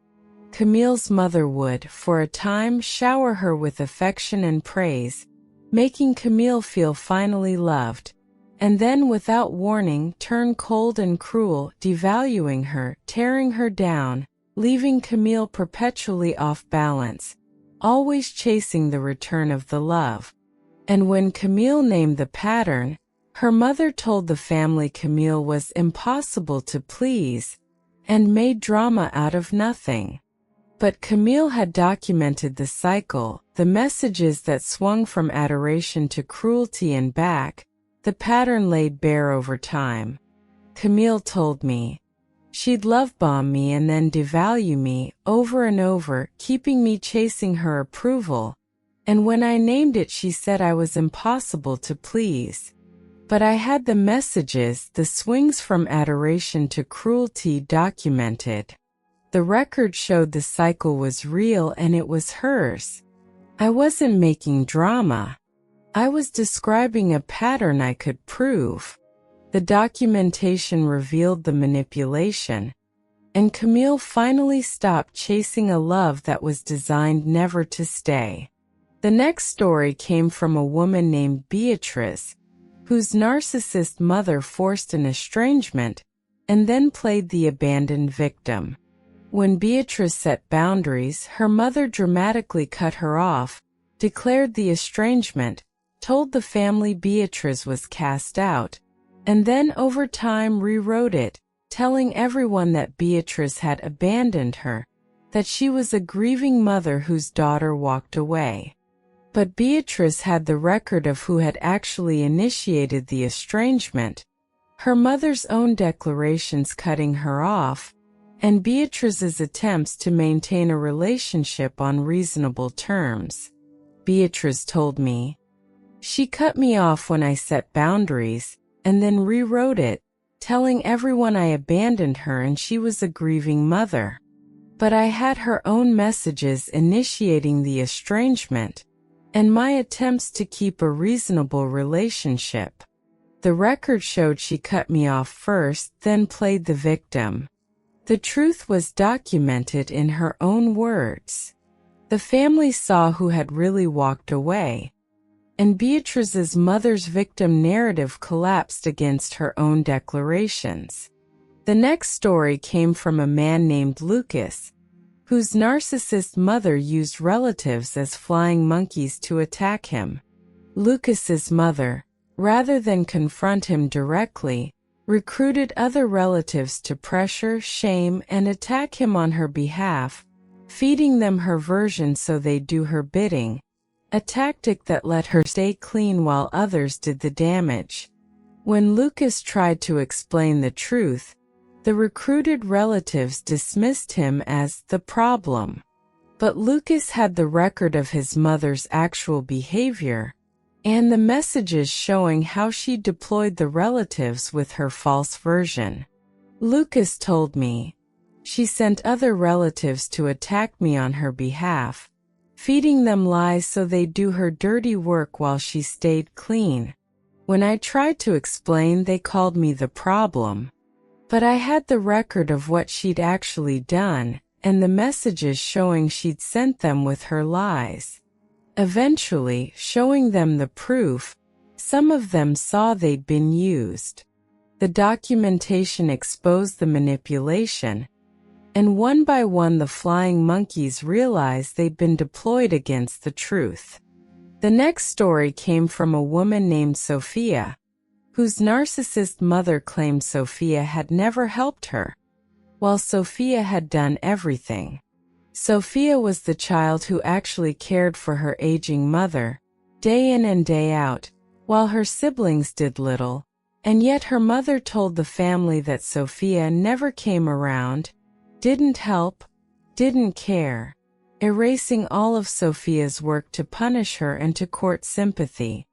Camille's mother would, for a time, shower her with affection and praise, making Camille feel finally loved, and then, without warning, turn cold and cruel, devaluing her, tearing her down, leaving Camille perpetually off balance, always chasing the return of the love. And when Camille named the pattern, her mother told the family Camille was impossible to please, and made drama out of nothing. But Camille had documented the cycle, the messages that swung from adoration to cruelty and back, the pattern laid bare over time. Camille told me, "She'd love-bomb me and then devalue me, over and over, keeping me chasing her approval, and when I named it she said I was impossible to please. But I had the messages, the swings from adoration to cruelty documented. The record showed the cycle was real and it was hers. I wasn't making drama. I was describing a pattern I could prove." The documentation revealed the manipulation, and Camille finally stopped chasing a love that was designed never to stay. The next story came from a woman named Beatrice, whose narcissist mother forced an estrangement and then played the abandoned victim. When Beatrice set boundaries, her mother dramatically cut her off, declared the estrangement, told the family Beatrice was cast out, and then over time rewrote it, telling everyone that Beatrice had abandoned her, that she was a grieving mother whose daughter walked away. But Beatrice had the record of who had actually initiated the estrangement, her mother's own declarations cutting her off, and Beatrice's attempts to maintain a relationship on reasonable terms. Beatrice told me, "She cut me off when I set boundaries, and then rewrote it, telling everyone I abandoned her and she was a grieving mother. But I had her own messages initiating the estrangement, and my attempts to keep a reasonable relationship. The record showed she cut me off first, then played the victim. The truth was documented in her own words. The family saw who had really walked away, and Beatrice's mother's victim narrative collapsed against her own declarations." The next story came from a man named Lucas, whose narcissist mother used relatives as flying monkeys to attack him. Lucas's mother, rather than confront him directly, recruited other relatives to pressure, shame, and attack him on her behalf, feeding them her version so they'd do her bidding, a tactic that let her stay clean while others did the damage. When Lucas tried to explain the truth, the recruited relatives dismissed him as the problem. But Lucas had the record of his mother's actual behavior, and the messages showing how she deployed the relatives with her false version. Lucas told me, "She sent other relatives to attack me on her behalf, feeding them lies so they'd do her dirty work while she stayed clean. When I tried to explain, they called me the problem. But I had the record of what she'd actually done, and the messages showing she'd sent them with her lies. Eventually, showing them the proof, some of them saw they'd been used. The documentation exposed the manipulation, and one by one the flying monkeys realized they'd been deployed against the truth." The next story came from a woman named Sophia, whose narcissist mother claimed Sophia had never helped her, while Sophia had done everything. Sophia was the child who actually cared for her aging mother, day in and day out, while her siblings did little, and yet her mother told the family that Sophia never came around, didn't help, didn't care, erasing all of Sophia's work to punish her and to court sympathy.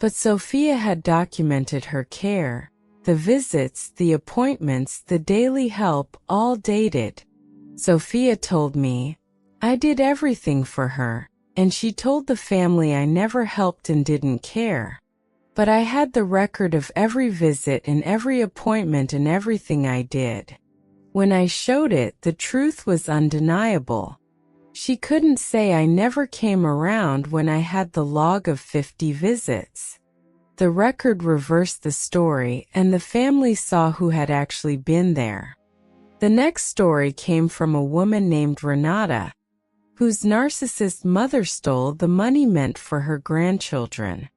But Sophia had documented her care, the visits, the appointments, the daily help, all dated. Sophia told me, "I did everything for her, and she told the family I never helped and didn't care. But I had the record of every visit and every appointment and everything I did. When I showed it, the truth was undeniable. She couldn't say I never came around when I had the log of 50 visits." The record reversed the story, and the family saw who had actually been there. The next story came from a woman named Renata, whose narcissist mother stole the money meant for her grandchildren.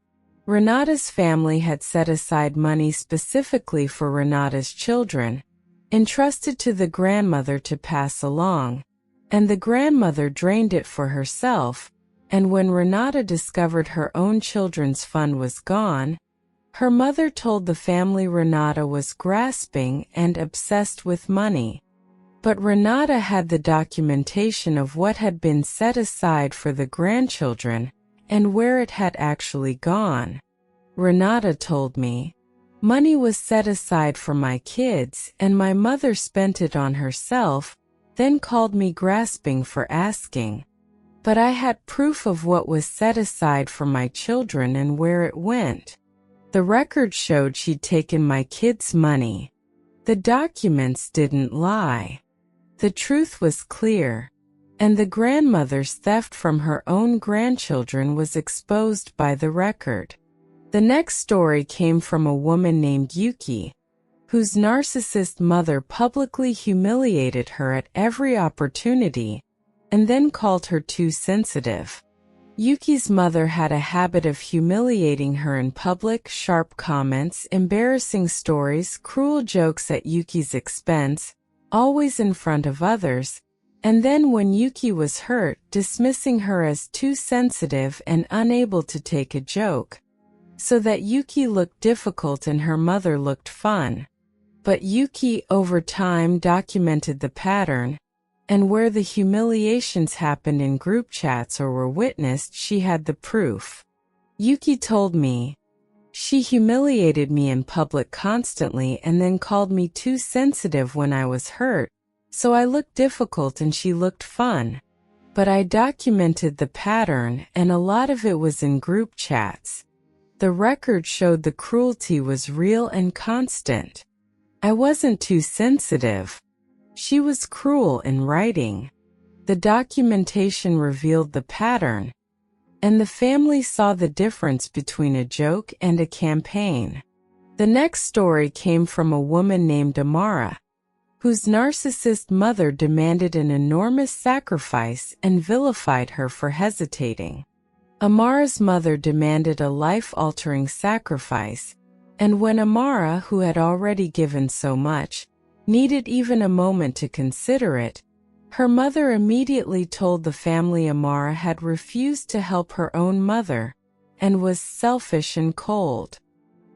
Renata's family had set aside money specifically for Renata's children, entrusted to the grandmother to pass along, and the grandmother drained it for herself, and when Renata discovered her own children's fund was gone, her mother told the family Renata was grasping and obsessed with money. But Renata had the documentation of what had been set aside for the grandchildren and where it had actually gone. Renata told me, "Money was set aside for my kids, and my mother spent it on herself, then called me grasping for asking. But I had proof of what was set aside for my children and where it went. The record showed she'd taken my kids' money. The documents didn't lie. The truth was clear, and the grandmother's theft from her own grandchildren was exposed by the record." The next story came from a woman named Yuki, whose narcissist mother publicly humiliated her at every opportunity, and then called her too sensitive. Yuki's mother had a habit of humiliating her in public, sharp comments, embarrassing stories, cruel jokes at Yuki's expense, always in front of others, and then when Yuki was hurt, dismissing her as too sensitive and unable to take a joke, so that Yuki looked difficult and her mother looked fun. But Yuki, over time, documented the pattern, and where the humiliations happened in group chats or were witnessed, she had the proof. Yuki told me, "She humiliated me in public constantly and then called me too sensitive when I was hurt, so I looked difficult and she looked fun. But I documented the pattern, and a lot of it was in group chats. The record showed the cruelty was real and constant. I wasn't too sensitive. She was cruel in writing. The documentation revealed the pattern, and the family saw the difference between a joke and a campaign." The next story came from a woman named Amara, whose narcissist mother demanded an enormous sacrifice and vilified her for hesitating. Amara's mother demanded a life-altering sacrifice, and when Amara, who had already given so much, needed even a moment to consider it, her mother immediately told the family Amara had refused to help her own mother and was selfish and cold.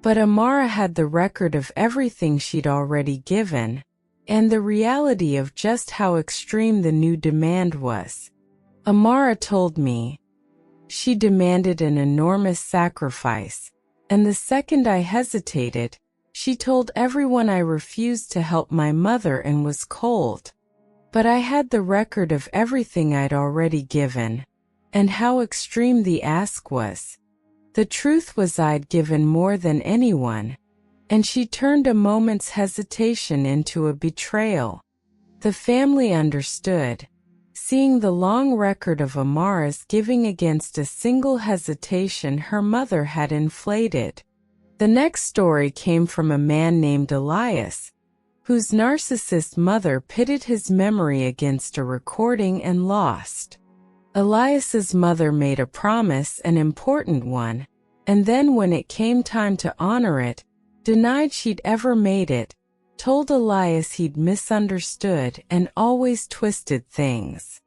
But Amara had the record of everything she'd already given, and the reality of just how extreme the new demand was. Amara told me, "She demanded an enormous sacrifice, and the second I hesitated, she told everyone I refused to help my mother and was cold. But I had the record of everything I'd already given, and how extreme the ask was. The truth was I'd given more than anyone, and she turned a moment's hesitation into a betrayal." The family understood, seeing the long record of Amara's giving against a single hesitation her mother had inflated. The next story came from a man named Elias, whose narcissist mother pitted his memory against a recording and lost. Elias's mother made a promise, an important one, and then when it came time to honor it, denied she'd ever made it, told Elias he'd misunderstood and always twisted things.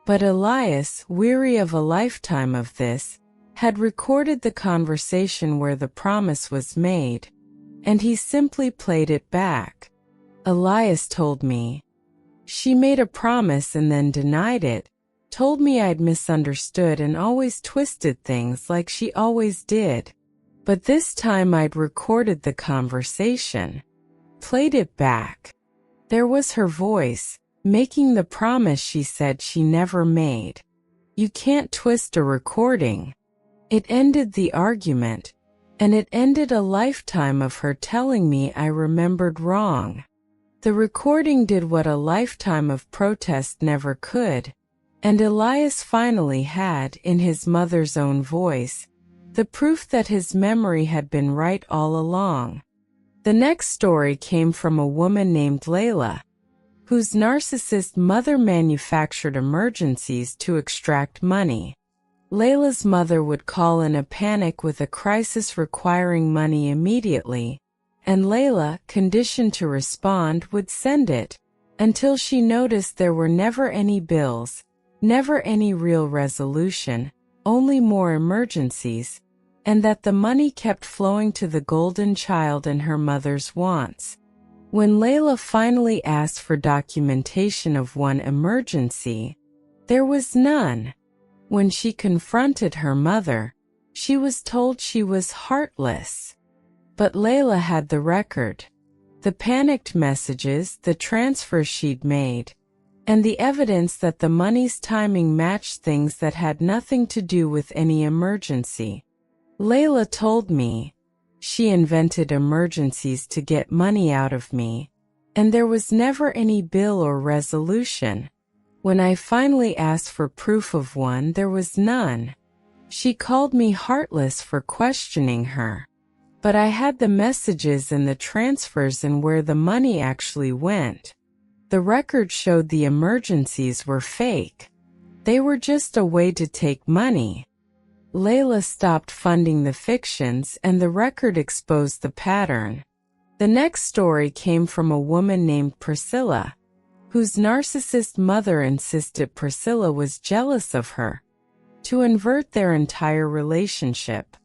But Elias, weary of a lifetime of this, had recorded the conversation where the promise was made, and he simply played it back. Elias told me, "She made a promise and then denied it, told me I'd misunderstood and always twisted things like she always did. But this time I'd recorded the conversation, played it back. There was her voice, making the promise she said she never made. You can't twist a recording." It ended the argument, and it ended a lifetime of her telling me I remembered wrong. The recording did what a lifetime of protest never could, and Elias finally had, in his mother's own voice, the proof that his memory had been right all along. The next story came from a woman named Layla, whose narcissist mother manufactured emergencies to extract money. Layla's mother would call in a panic with a crisis requiring money immediately, and Layla, conditioned to respond, would send it, until she noticed there were never any bills, never any real resolution, only more emergencies, and that the money kept flowing to the golden child and her mother's wants. When Layla finally asked for documentation of one emergency, there was none. When she confronted her mother, she was told she was heartless. But Layla had the record, the panicked messages, the transfers she'd made, and the evidence that the money's timing matched things that had nothing to do with any emergency. Layla told me, "She invented emergencies to get money out of me, and there was never any bill or resolution. When I finally asked for proof of one, there was none. She called me heartless for questioning her. But I had the messages and the transfers and where the money actually went. The record showed the emergencies were fake. They were just a way to take money." Layla stopped funding the fictions, and the record exposed the pattern. The next story came from a woman named Priscilla, whose narcissist mother insisted Priscilla was jealous of her, to invert their entire relationship.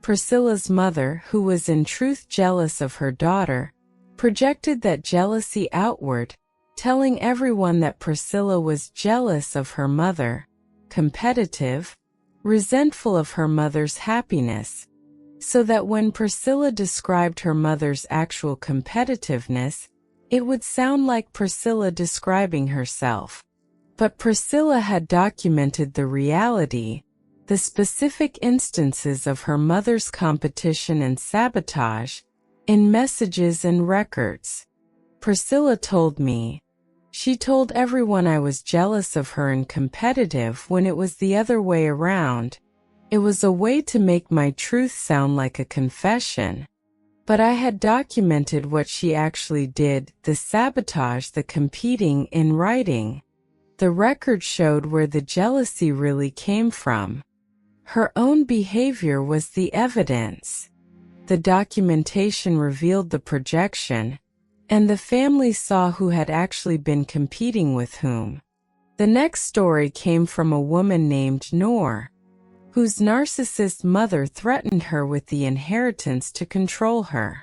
Priscilla's mother, who was in truth jealous of her daughter, projected that jealousy outward, telling everyone that Priscilla was jealous of her mother, competitive, resentful of her mother's happiness, so that when Priscilla described her mother's actual competitiveness, it would sound like Priscilla describing herself. But Priscilla had documented the reality, the specific instances of her mother's competition and sabotage, in messages and records. Priscilla told me, "She told everyone I was jealous of her and competitive when it was the other way around. It was a way to make my truth sound like a confession." But I had documented what she actually did, the sabotage, the competing, in writing. The record showed where the jealousy really came from. Her own behavior was the evidence. The documentation revealed the projection, and the family saw who had actually been competing with whom. The next story came from a woman named Noor, whose narcissist mother threatened her with the inheritance to control her.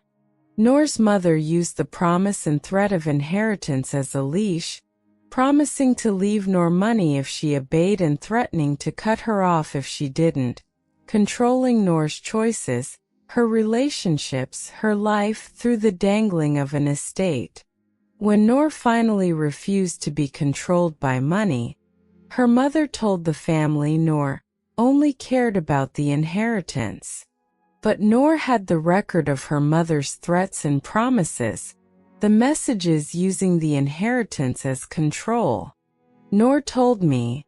Noor's mother used the promise and threat of inheritance as a leash, promising to leave Noor money if she obeyed and threatening to cut her off if she didn't, controlling Noor's choices, her relationships, her life through the dangling of an estate. When Noor finally refused to be controlled by money, her mother told the family Noor only cared about the inheritance. But Noor had the record of her mother's threats and promises, the messages using the inheritance as control. Noor told me,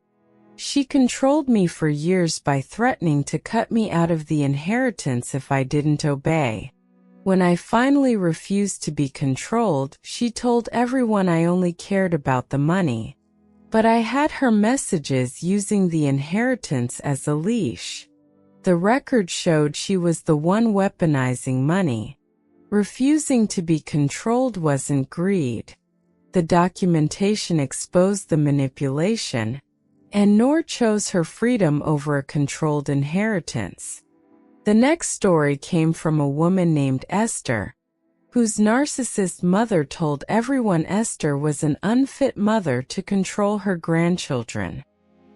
"She controlled me for years by threatening to cut me out of the inheritance if I didn't obey. When I finally refused to be controlled, she told everyone I only cared about the money. But I had her messages using the inheritance as a leash." The record showed she was the one weaponizing money. Refusing to be controlled wasn't greed. The documentation exposed the manipulation, and Noor chose her freedom over a controlled inheritance. The next story came from a woman named Esther, whose narcissist mother told everyone Esther was an unfit mother to control her grandchildren.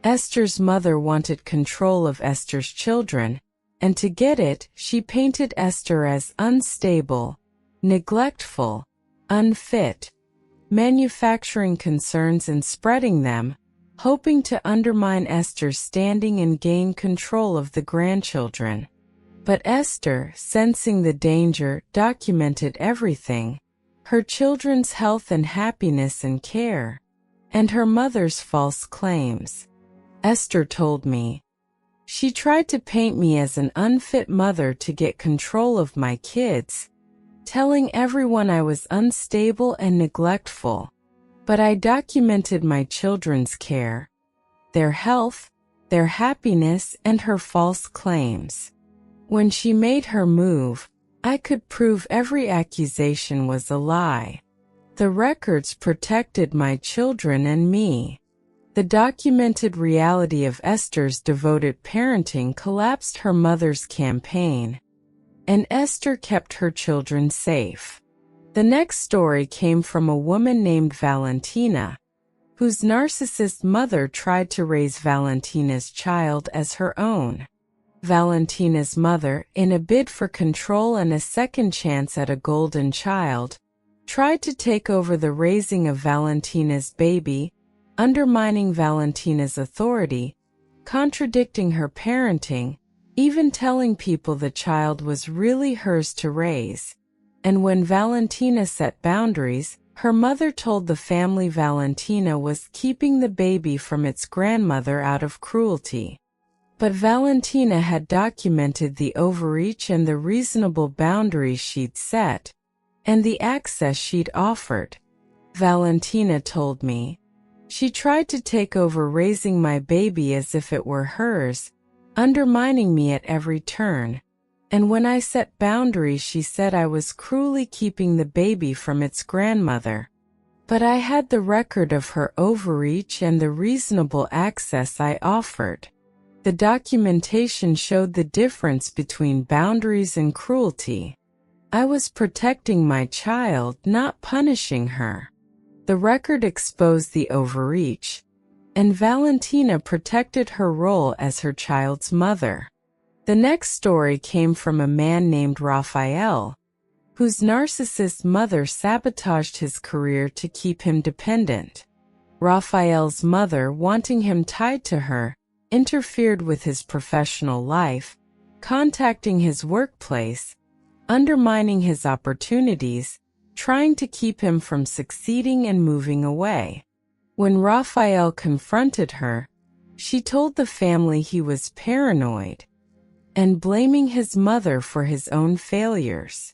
Esther's mother wanted control of Esther's children, and to get it, she painted Esther as unstable, neglectful, unfit, manufacturing concerns and spreading them, hoping to undermine Esther's standing and gain control of the grandchildren. But Esther, sensing the danger, documented everything: her children's health and happiness and care, and her mother's false claims. Esther told me, "She tried to paint me as an unfit mother to get control of my kids, telling everyone I was unstable and neglectful. But I documented my children's care, their health, their happiness, and her false claims. When she made her move, I could prove every accusation was a lie. The records protected my children and me." The documented reality of Esther's devoted parenting collapsed her mother's campaign, and Esther kept her children safe. The next story came from a woman named Valentina, whose narcissist mother tried to raise Valentina's child as her own. Valentina's mother, in a bid for control and a second chance at a golden child, tried to take over the raising of Valentina's baby, undermining Valentina's authority, contradicting her parenting, even telling people the child was really hers to raise. And when Valentina set boundaries, her mother told the family Valentina was keeping the baby from its grandmother out of cruelty. But Valentina had documented the overreach and the reasonable boundaries she'd set, and the access she'd offered. Valentina told me, "She tried to take over raising my baby as if it were hers, undermining me at every turn. And when I set boundaries, she said I was cruelly keeping the baby from its grandmother. But I had the record of her overreach and the reasonable access I offered. The documentation showed the difference between boundaries and cruelty. I was protecting my child, not punishing her. The record exposed the overreach, and Valentina protected her role as her child's mother." The next story came from a man named Raphael, whose narcissist mother sabotaged his career to keep him dependent. Raphael's mother, wanting him tied to her, interfered with his professional life, contacting his workplace, undermining his opportunities, trying to keep him from succeeding and moving away. When Raphael confronted her, she told the family he was paranoid and blaming his mother for his own failures.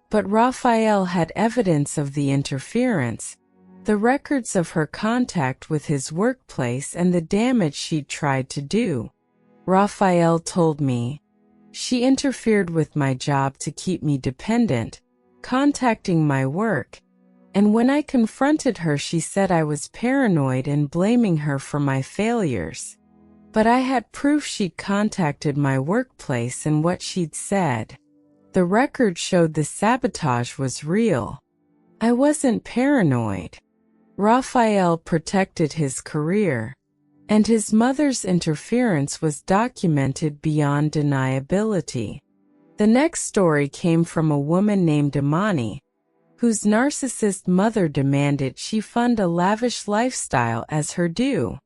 But Raphael had evidence of the interference, the records of her contact with his workplace and the damage she'd tried to do. Raphael told me, "She interfered with my job to keep me dependent, contacting my work, and when I confronted her she said I was paranoid and blaming her for my failures. But I had proof she'd contacted my workplace and what she'd said. The record showed the sabotage was real. I wasn't paranoid." Raphael protected his career, and his mother's interference was documented beyond deniability. The next story came from a woman named Imani, whose narcissist mother demanded she fund a lavish lifestyle as her due.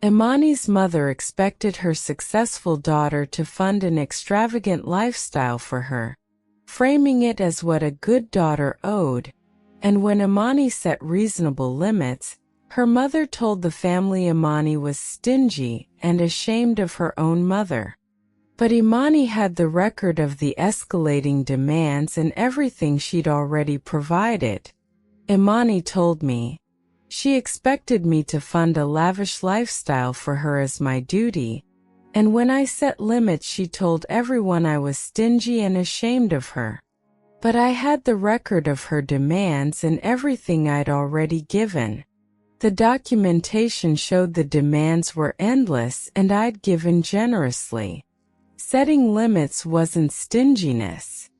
Imani's mother expected her successful daughter to fund an extravagant lifestyle for her, framing it as what a good daughter owed, and when Imani set reasonable limits, her mother told the family Imani was stingy and ashamed of her own mother. But Imani had the record of the escalating demands and everything she'd already provided. Imani told me, "She expected me to fund a lavish lifestyle for her as my duty, and when I set limits she told everyone I was stingy and ashamed of her. But I had the record of her demands and everything I'd already given. The documentation showed the demands were endless and I'd given generously. Setting limits wasn't stinginess."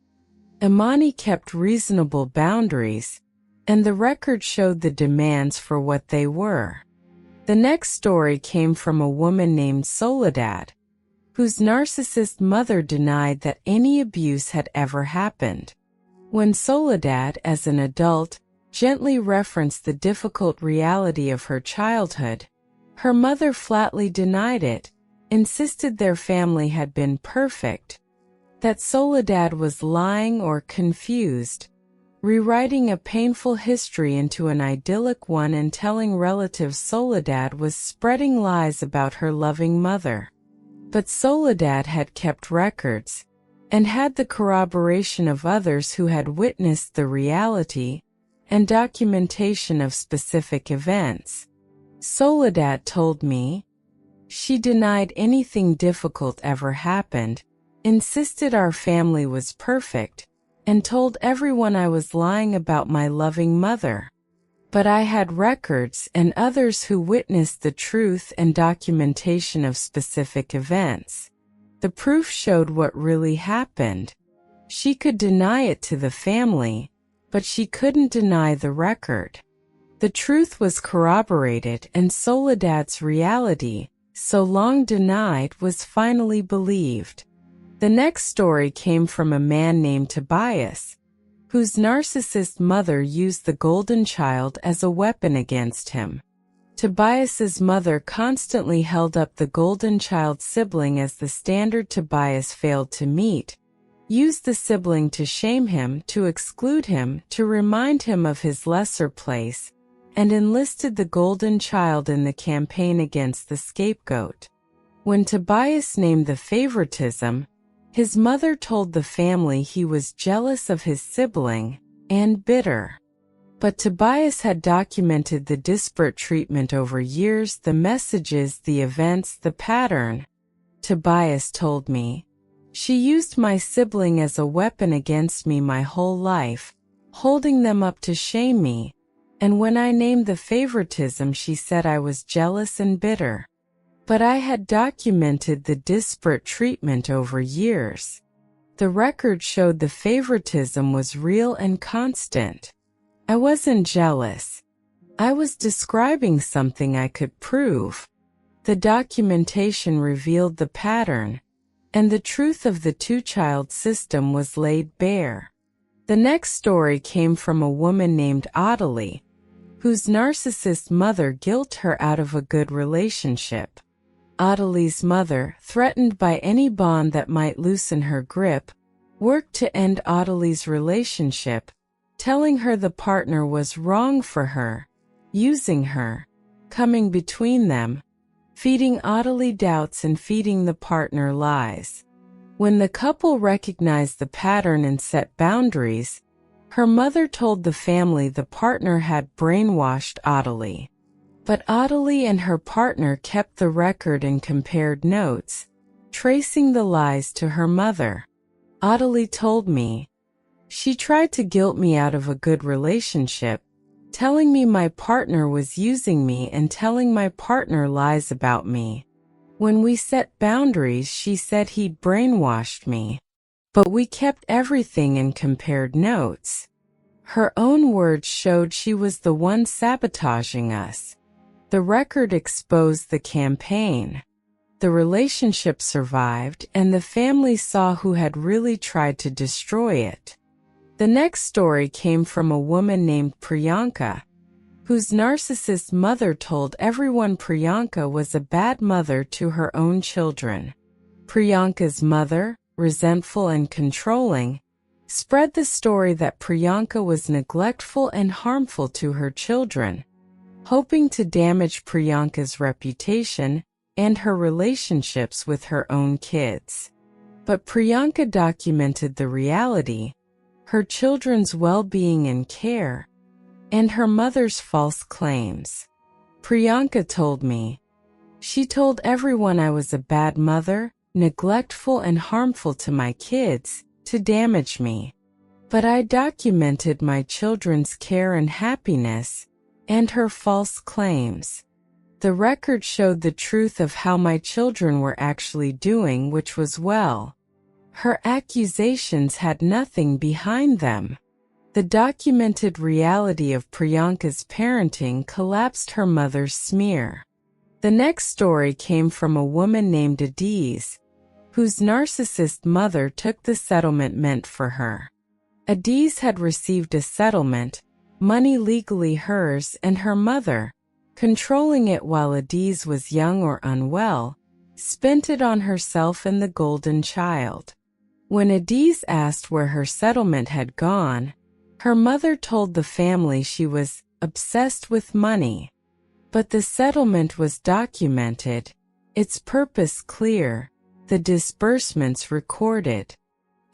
Imani kept reasonable boundaries, and the record showed the demands for what they were. The next story came from a woman named Soledad, whose narcissist mother denied that any abuse had ever happened. When Soledad, as an adult, gently referenced the difficult reality of her childhood, her mother flatly denied it, insisted their family had been perfect, that Soledad was lying or confused, rewriting a painful history into an idyllic one and telling relatives Soledad was spreading lies about her loving mother. But Soledad had kept records, and had the corroboration of others who had witnessed the reality, and documentation of specific events. Soledad told me, "She denied anything difficult ever happened, insisted our family was perfect, and told everyone I was lying about my loving mother. But I had records and others who witnessed the truth and documentation of specific events. The proof showed what really happened. She could deny it to the family, but she couldn't deny the record. The truth was corroborated and Soledad's reality, so long denied, was finally believed." The next story came from a man named Tobias, whose narcissist mother used the golden child as a weapon against him. Tobias's mother constantly held up the golden child sibling as the standard Tobias failed to meet, used the sibling to shame him, to exclude him, to remind him of his lesser place, and enlisted the golden child in the campaign against the scapegoat. When Tobias named the favoritism, his mother told the family he was jealous of his sibling and bitter. But Tobias had documented the disparate treatment over years, the messages, the events, the pattern. Tobias told me, "She used my sibling as a weapon against me my whole life, holding them up to shame me, and when I named the favoritism she said I was jealous and bitter. But I had documented the disparate treatment over years. The record showed the favoritism was real and constant. I wasn't jealous. I was describing something I could prove. The documentation revealed the pattern, and the truth of the two-child system was laid bare." The next story came from a woman named Adelie, whose narcissist mother guilt her out of a good relationship. Adelie's mother, threatened by any bond that might loosen her grip, worked to end Adelie's relationship, telling her the partner was wrong for her, using her, coming between them, feeding Adelie doubts and feeding the partner lies. When the couple recognized the pattern and set boundaries, Her mother told the family the partner had brainwashed Audley. But Audley and her partner kept the record and compared notes, tracing the lies to her mother. Audley told me, "She tried to guilt me out of a good relationship, telling me my partner was using me and telling my partner lies about me. When we set boundaries, she said he'd brainwashed me. But we kept everything and compared notes." Her own words showed she was the one sabotaging us. The record exposed the campaign. The relationship survived, and the family saw who had really tried to destroy it. The next story came from a woman named Priyanka, whose narcissist mother told everyone Priyanka was a bad mother to her own children. Priyanka's mother, resentful and controlling, spread the story that Priyanka was neglectful and harmful to her children, hoping to damage Priyanka's reputation and her relationships with her own kids. But Priyanka documented the reality, her children's well-being and care, and her mother's false claims. Priyanka told me, "She told everyone I was a bad mother, neglectful and harmful to my kids, to damage me. But I documented my children's care and happiness, and her false claims. The record showed the truth of how my children were actually doing, which was well. Her accusations had nothing behind them." The documented reality of Priyanka's parenting collapsed her mother's smear. The next story came from a woman named Adiz, whose narcissist mother took the settlement meant for her. Adiz had received a settlement, money legally hers, and her mother, controlling it while Adiz was young or unwell, spent it on herself and the golden child. When Adiz asked where her settlement had gone, her mother told the family she was obsessed with money. But the settlement was documented, its purpose clear, the disbursements recorded.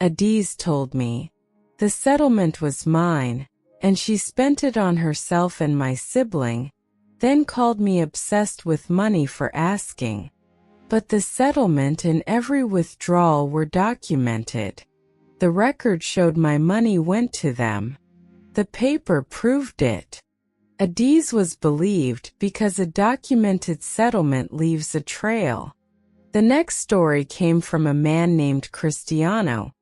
Adiz told me, "The settlement was mine, and she spent it on herself and my sibling, then called me obsessed with money for asking. But the settlement and every withdrawal were documented. The record showed my money went to them. The paper proved it." Adiz was believed because a documented settlement leaves a trail. The next story came from a man named Cristiano,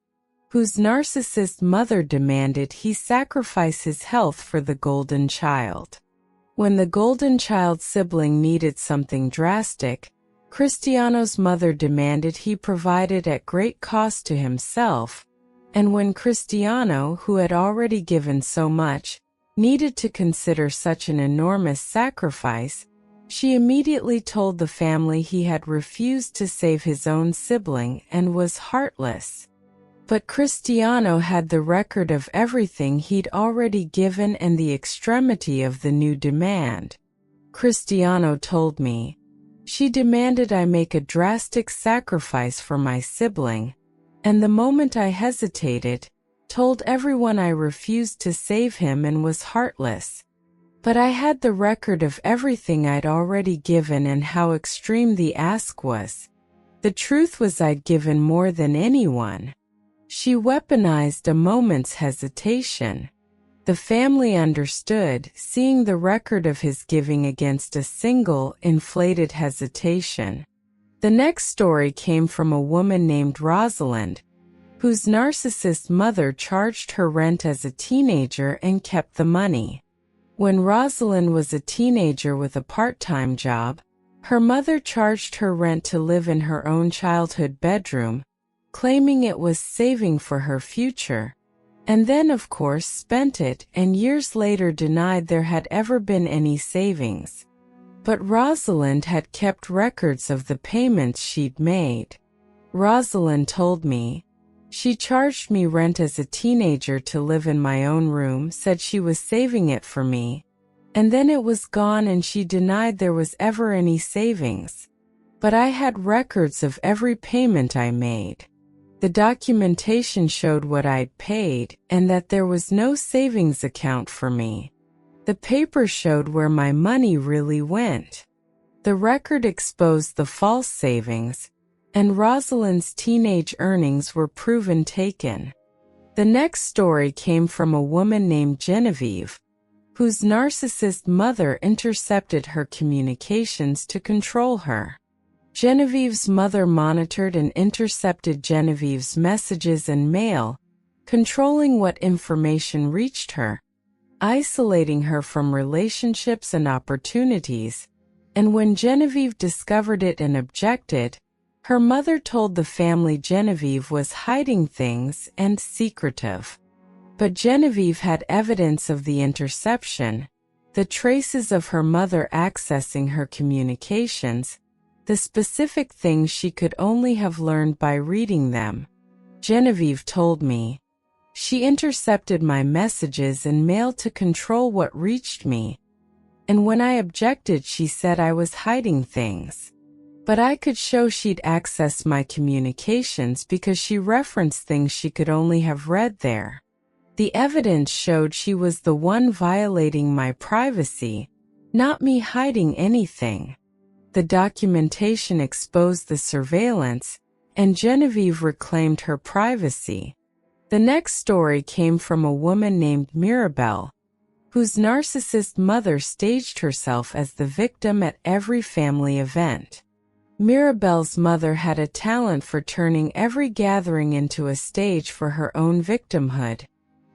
whose narcissist mother demanded he sacrifice his health for the golden child. When the golden child sibling needed something drastic, Cristiano's mother demanded he provide it at great cost to himself, and when Cristiano, who had already given so much, needed to consider such an enormous sacrifice, she immediately told the family he had refused to save his own sibling and was heartless. But Cristiano had the record of everything he'd already given and the extremity of the new demand. Cristiano told me, "She demanded I make a drastic sacrifice for my sibling, and the moment I hesitated, told everyone I refused to save him and was heartless. But I had the record of everything I'd already given and how extreme the ask was. The truth was I'd given more than anyone." She weaponized a moment's hesitation. The family understood, seeing the record of his giving against a single, inflated hesitation. The next story came from a woman named Rosalind, whose narcissist mother charged her rent as a teenager and kept the money. When Rosalind was a teenager with a part-time job, her mother charged her rent to live in her own childhood bedroom, claiming it was saving for her future, and then of course spent it and years later denied there had ever been any savings. But Rosalind had kept records of the payments she'd made. Rosalind told me, "She charged me rent as a teenager to live in my own room, said she was saving it for me, and then it was gone and she denied there was ever any savings. But I had records of every payment I made." The documentation showed what I'd paid and that there was no savings account for me. The paper showed where my money really went. The record exposed the false savings, and Rosalind's teenage earnings were proven taken. The next story came from a woman named Genevieve, whose narcissist mother intercepted her communications to control her. Genevieve's mother monitored and intercepted Genevieve's messages and mail, controlling what information reached her, isolating her from relationships and opportunities, and when Genevieve discovered it and objected, her mother told the family Genevieve was hiding things and secretive. But Genevieve had evidence of the interception, the traces of her mother accessing her communications, the specific things she could only have learned by reading them. Genevieve told me, "She intercepted my messages and mail to control what reached me, and when I objected she said I was hiding things. But I could show she'd accessed my communications because she referenced things she could only have read there. The evidence showed she was the one violating my privacy, not me hiding anything." The documentation exposed the surveillance, and Genevieve reclaimed her privacy. The next story came from a woman named Mirabelle, whose narcissist mother staged herself as the victim at every family event. Mirabelle's mother had a talent for turning every gathering into a stage for her own victimhood,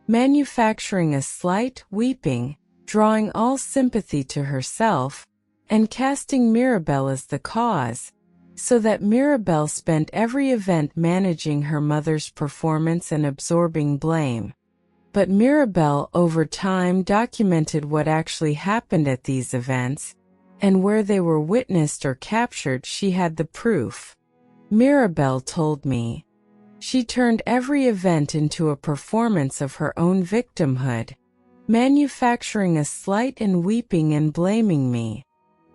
manufacturing a slight, weeping, drawing all sympathy to herself, and casting Mirabelle as the cause, so that Mirabelle spent every event managing her mother's performance and absorbing blame. But Mirabelle over time documented what actually happened at these events, and where they were witnessed or captured she had the proof. Mirabelle told me, "She turned every event into a performance of her own victimhood, manufacturing a slight and weeping and blaming me.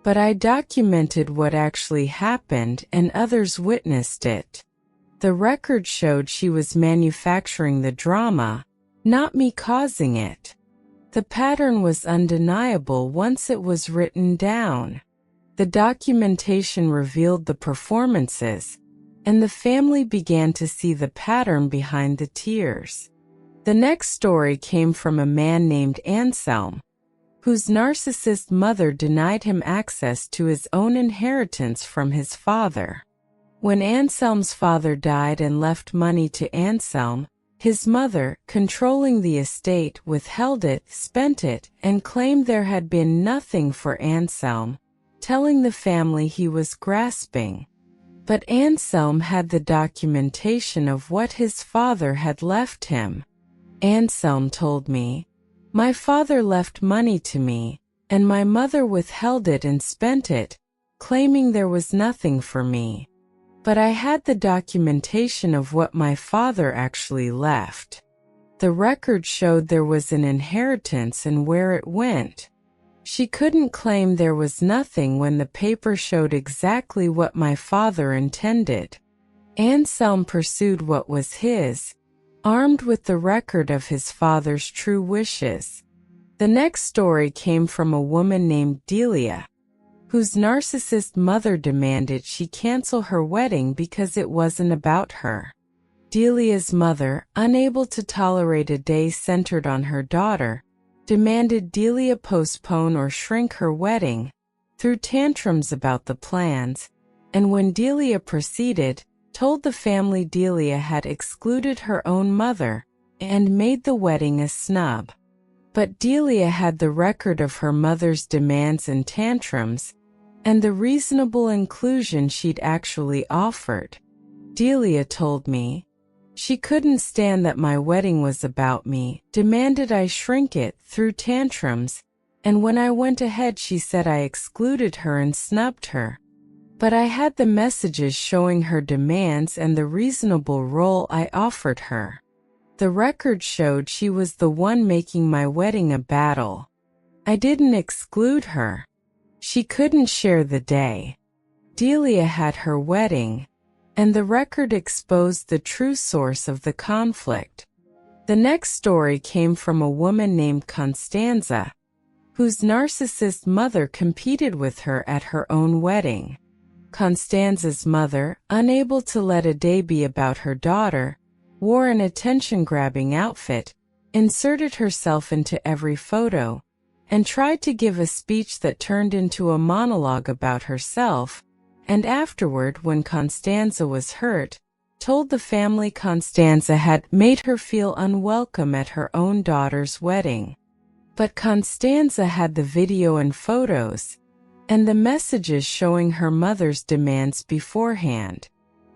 But I documented what actually happened and others witnessed it. The record showed she was manufacturing the drama, not me causing it. The pattern was undeniable once it was written down. The documentation revealed the performances, and the family began to see the pattern behind the tears." The next story came from a man named Anselm, whose narcissist mother denied him access to his own inheritance from his father. When Anselm's father died and left money to Anselm, his mother, controlling the estate, withheld it, spent it, and claimed there had been nothing for Anselm, telling the family he was grasping. But Anselm had the documentation of what his father had left him. Anselm told me, "My father left money to me, and my mother withheld it and spent it, claiming there was nothing for me. But I had the documentation of what my father actually left. The record showed there was an inheritance and where it went. She couldn't claim there was nothing when the paper showed exactly what my father intended." Anselm pursued what was his, armed with the record of his father's true wishes. The next story came from a woman named Delia, whose narcissist mother demanded she cancel her wedding because it wasn't about her. Delia's mother, unable to tolerate a day centered on her daughter, demanded Delia postpone or shrink her wedding, threw tantrums about the plans, and when Delia proceeded, told the family Delia had excluded her own mother and made the wedding a snub. But Delia had the record of her mother's demands and tantrums, and the reasonable inclusion she'd actually offered. Delia told me, "She couldn't stand that my wedding was about me, demanded I shrink it, threw tantrums, and when I went ahead she said I excluded her and snubbed her. But I had the messages showing her demands and the reasonable role I offered her. The record showed she was the one making my wedding a battle. I didn't exclude her. She couldn't share the day. Delia had her wedding. and the record exposed the true source of the conflict. The next story came from a woman named Constanza, whose narcissist mother competed with her at her own wedding. Constanza's mother, unable to let a day be about her daughter, wore an attention-grabbing outfit, inserted herself into every photo, and tried to give a speech that turned into a monologue about herself, and afterward, when Constanza was hurt, told the family Constanza had made her feel unwelcome at her own daughter's wedding. But Constanza had the video and photos, and the messages showing her mother's demands beforehand.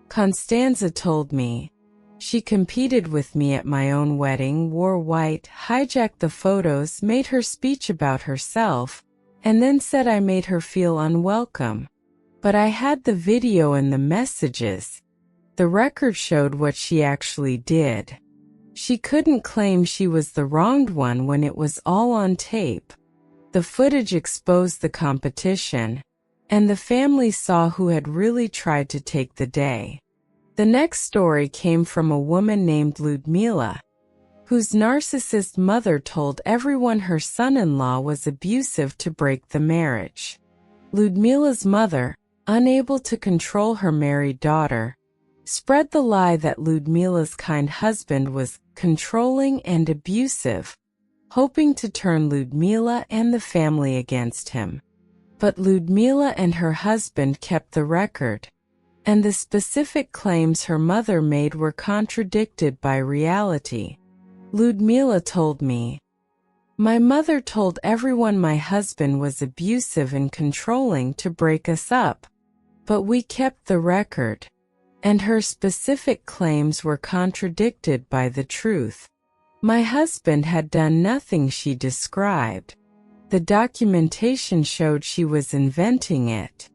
Constanza told me, "She competed with me at my own wedding, wore white, hijacked the photos, made her speech about herself, and then said I made her feel unwelcome. But I had the video and the messages. The record showed what she actually did. She couldn't claim she was the wronged one when it was all on tape. The footage exposed the competition, and the family saw who had really tried to take the day." The next story came from a woman named Ludmila, whose narcissist mother told everyone her son-in-law was abusive to break the marriage. Ludmila's mother, unable to control her married daughter, spread the lie that Ludmila's kind husband was controlling and abusive, hoping to turn Ludmila and the family against him. But Ludmila and her husband kept the record, and the specific claims her mother made were contradicted by reality. Ludmila told me, "My mother told everyone my husband was abusive and controlling to break us up, but we kept the record, and her specific claims were contradicted by the truth. My husband had done nothing she described. The documentation showed she was inventing it.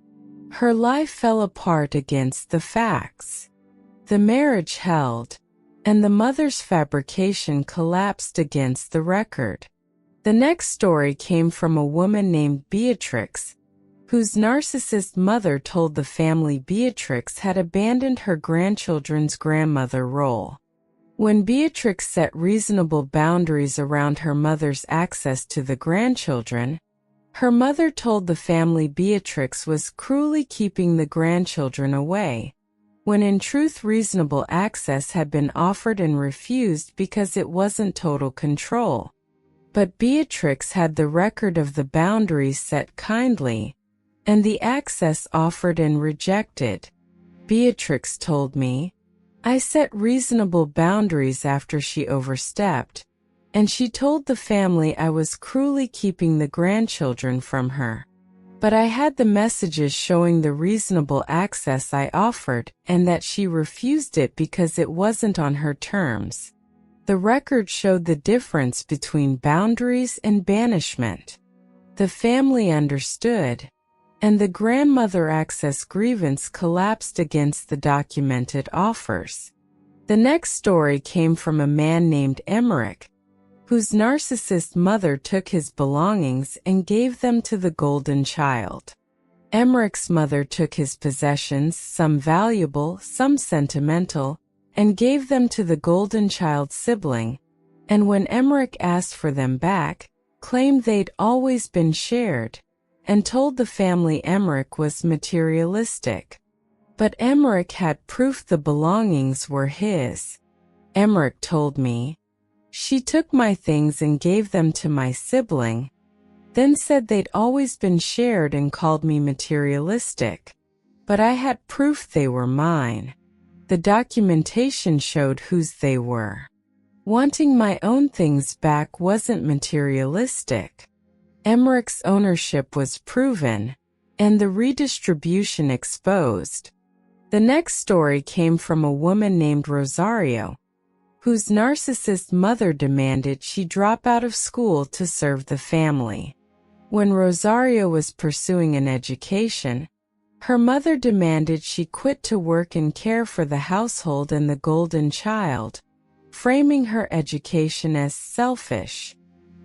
Her lie fell apart against the facts. The marriage held, and the mother's fabrication collapsed against the record." The next story came from a woman named Beatrix, whose narcissist mother told the family Beatrix had abandoned her grandchildren's grandmother role. When Beatrix set reasonable boundaries around her mother's access to the grandchildren, her mother told the family Beatrix was cruelly keeping the grandchildren away, when in truth reasonable access had been offered and refused because it wasn't total control. But Beatrix had the record of the boundaries set kindly, and the access offered and rejected. Beatrix told me, "I set reasonable boundaries after she overstepped, and she told the family I was cruelly keeping the grandchildren from her. But I had the messages showing the reasonable access I offered and that she refused it because it wasn't on her terms." The record showed the difference between boundaries and banishment. The family understood, and the grandmother access grievance collapsed against the documented offers. The next story came from a man named Emmerich, whose narcissist mother took his belongings and gave them to the golden child. Emmerich's mother took his possessions, some valuable, some sentimental, and gave them to the golden child's sibling, and when Emmerich asked for them back, claimed they'd always been shared, and told the family Emmerich was materialistic. But Emmerich had proof the belongings were his. Emmerich told me, "She took my things and gave them to my sibling, then said they'd always been shared and called me materialistic. But I had proof they were mine. The documentation showed whose they were. Wanting my own things back wasn't materialistic." Emmerich's ownership was proven, and the redistribution exposed. The next story came from a woman named Rosario, whose narcissist mother demanded she drop out of school to serve the family. When Rosario was pursuing an education, her mother demanded she quit to work and care for the household and the golden child, framing her education as selfish.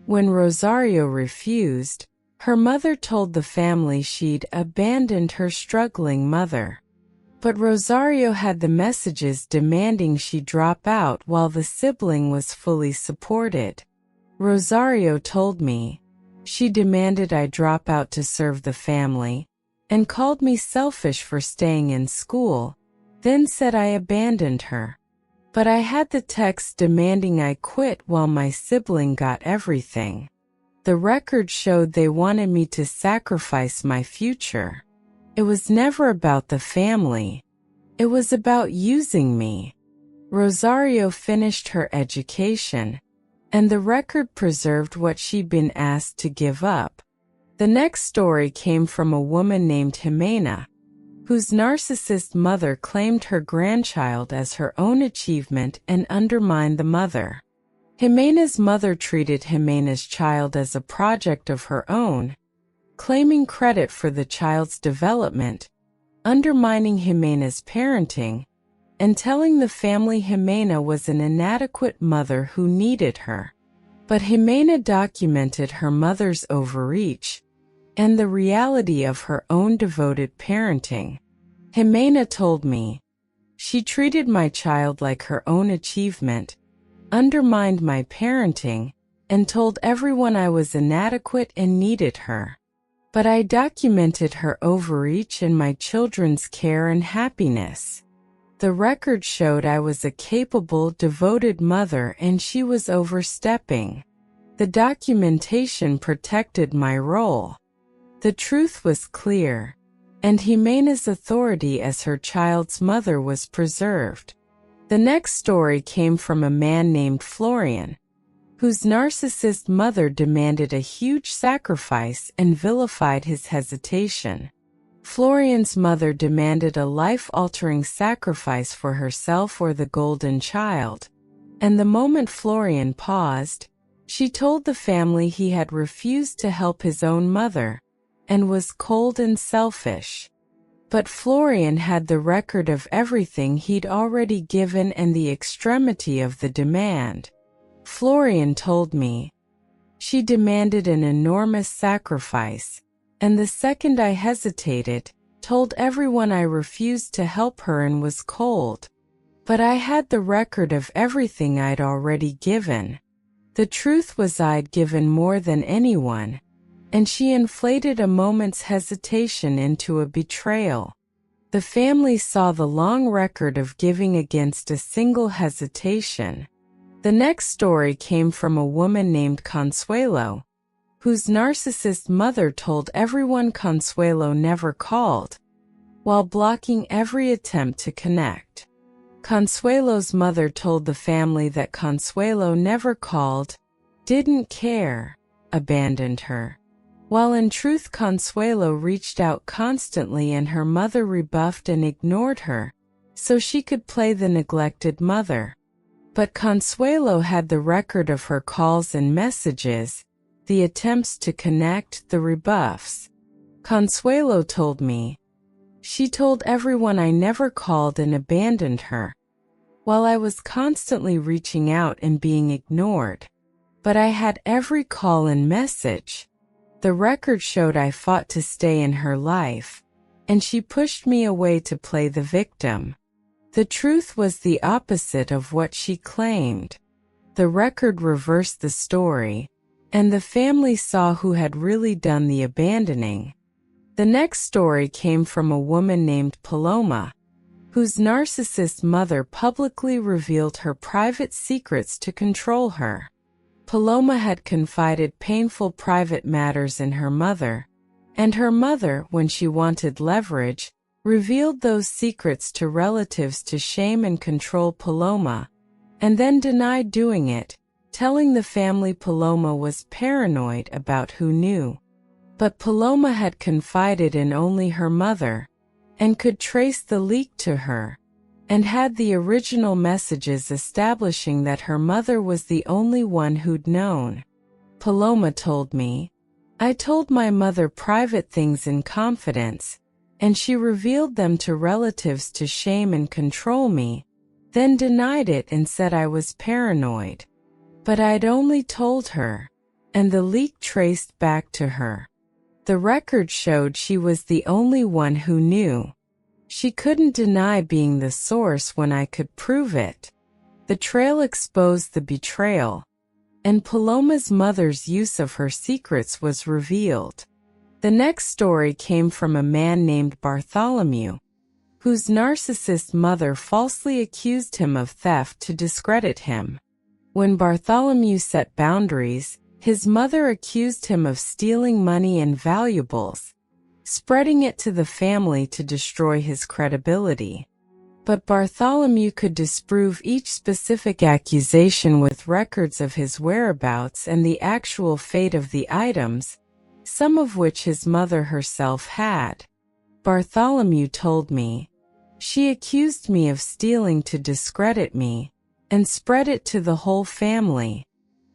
When Rosario refused, her mother told the family she'd abandoned her struggling mother. But Rosario had the messages demanding she drop out while the sibling was fully supported. Rosario told me she demanded I drop out to serve the family, and called me selfish for staying in school, then said I abandoned her. But I had the text demanding I quit while my sibling got everything. The record showed they wanted me to sacrifice my future. It was never about the family. It was about using me. Rosario finished her education, and the record preserved what she'd been asked to give up. The next story came from a woman named Jimena, whose narcissist mother claimed her grandchild as her own achievement and undermined the mother. Jimena's mother treated Jimena's child as a project of her own, claiming credit for the child's development, undermining Jimena's parenting, and telling the family Jimena was an inadequate mother who needed her. But Jimena documented her mother's overreach and the reality of her own devoted parenting. Jimena told me she treated my child like her own achievement, undermined my parenting, and told everyone I was inadequate and needed her. But I documented her overreach in my children's care and happiness. The record showed I was a capable, devoted mother and she was overstepping. The documentation protected my role. The truth was clear, and Jimena's authority as her child's mother was preserved. The next story came from a man named Florian, whose narcissist mother demanded a huge sacrifice and vilified his hesitation. Florian's mother demanded a life-altering sacrifice for herself or the golden child, and the moment Florian paused, she told the family he had refused to help his own mother and was cold and selfish. But Florian had the record of everything he'd already given and the extremity of the demand. Florian told me she demanded an enormous sacrifice, and the second I hesitated, told everyone I refused to help her and was cold. But I had the record of everything I'd already given. The truth was I'd given more than anyone, and she inflated a moment's hesitation into a betrayal. The family saw the long record of giving against a single hesitation. The next story came from a woman named Consuelo, whose narcissist mother told everyone Consuelo never called, while blocking every attempt to connect. Consuelo's mother told the family that Consuelo never called, didn't care, abandoned her, while in truth Consuelo reached out constantly and her mother rebuffed and ignored her, so she could play the neglected mother. But Consuelo had the record of her calls and messages, the attempts to connect, the rebuffs. Consuelo told me she told everyone I never called and abandoned her, while I was constantly reaching out and being ignored. But I had every call and message. The record showed I fought to stay in her life, and she pushed me away to play the victim. The truth was the opposite of what she claimed. The record reversed the story, and the family saw who had really done the abandoning. The next story came from a woman named Paloma, whose narcissist mother publicly revealed her private secrets to control her. Paloma had confided painful private matters in her mother, and her mother, when she wanted leverage, revealed those secrets to relatives to shame and control Paloma, and then denied doing it, telling the family Paloma was paranoid about who knew. But Paloma had confided in only her mother, and could trace the leak to her, and had the original messages establishing that her mother was the only one who'd known. Paloma told me, I told my mother private things in confidence, and she revealed them to relatives to shame and control me, then denied it and said I was paranoid. But I'd only told her, and the leak traced back to her. The record showed she was the only one who knew. She couldn't deny being the source when I could prove it. The trail exposed the betrayal, and Paloma's mother's use of her secrets was revealed. The next story came from a man named Bartholomew, whose narcissist mother falsely accused him of theft to discredit him. When Bartholomew set boundaries, his mother accused him of stealing money and valuables, spreading it to the family to destroy his credibility. But Bartholomew could disprove each specific accusation with records of his whereabouts and the actual fate of the items, some of which his mother herself had. Bartholomew told me, "She accused me of stealing to discredit me, and spread it to the whole family.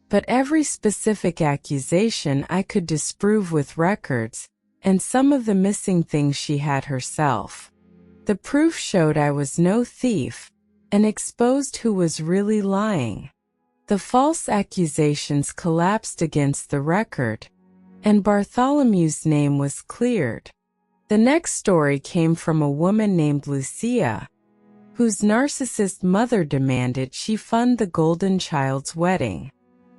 But every specific accusation I could disprove with records, and some of the missing things she had herself. The proof showed I was no thief, and exposed who was really lying." The false accusations collapsed against the record, and Bartholomew's name was cleared. The next story came from a woman named Lucia, whose narcissist mother demanded she fund the golden child's wedding.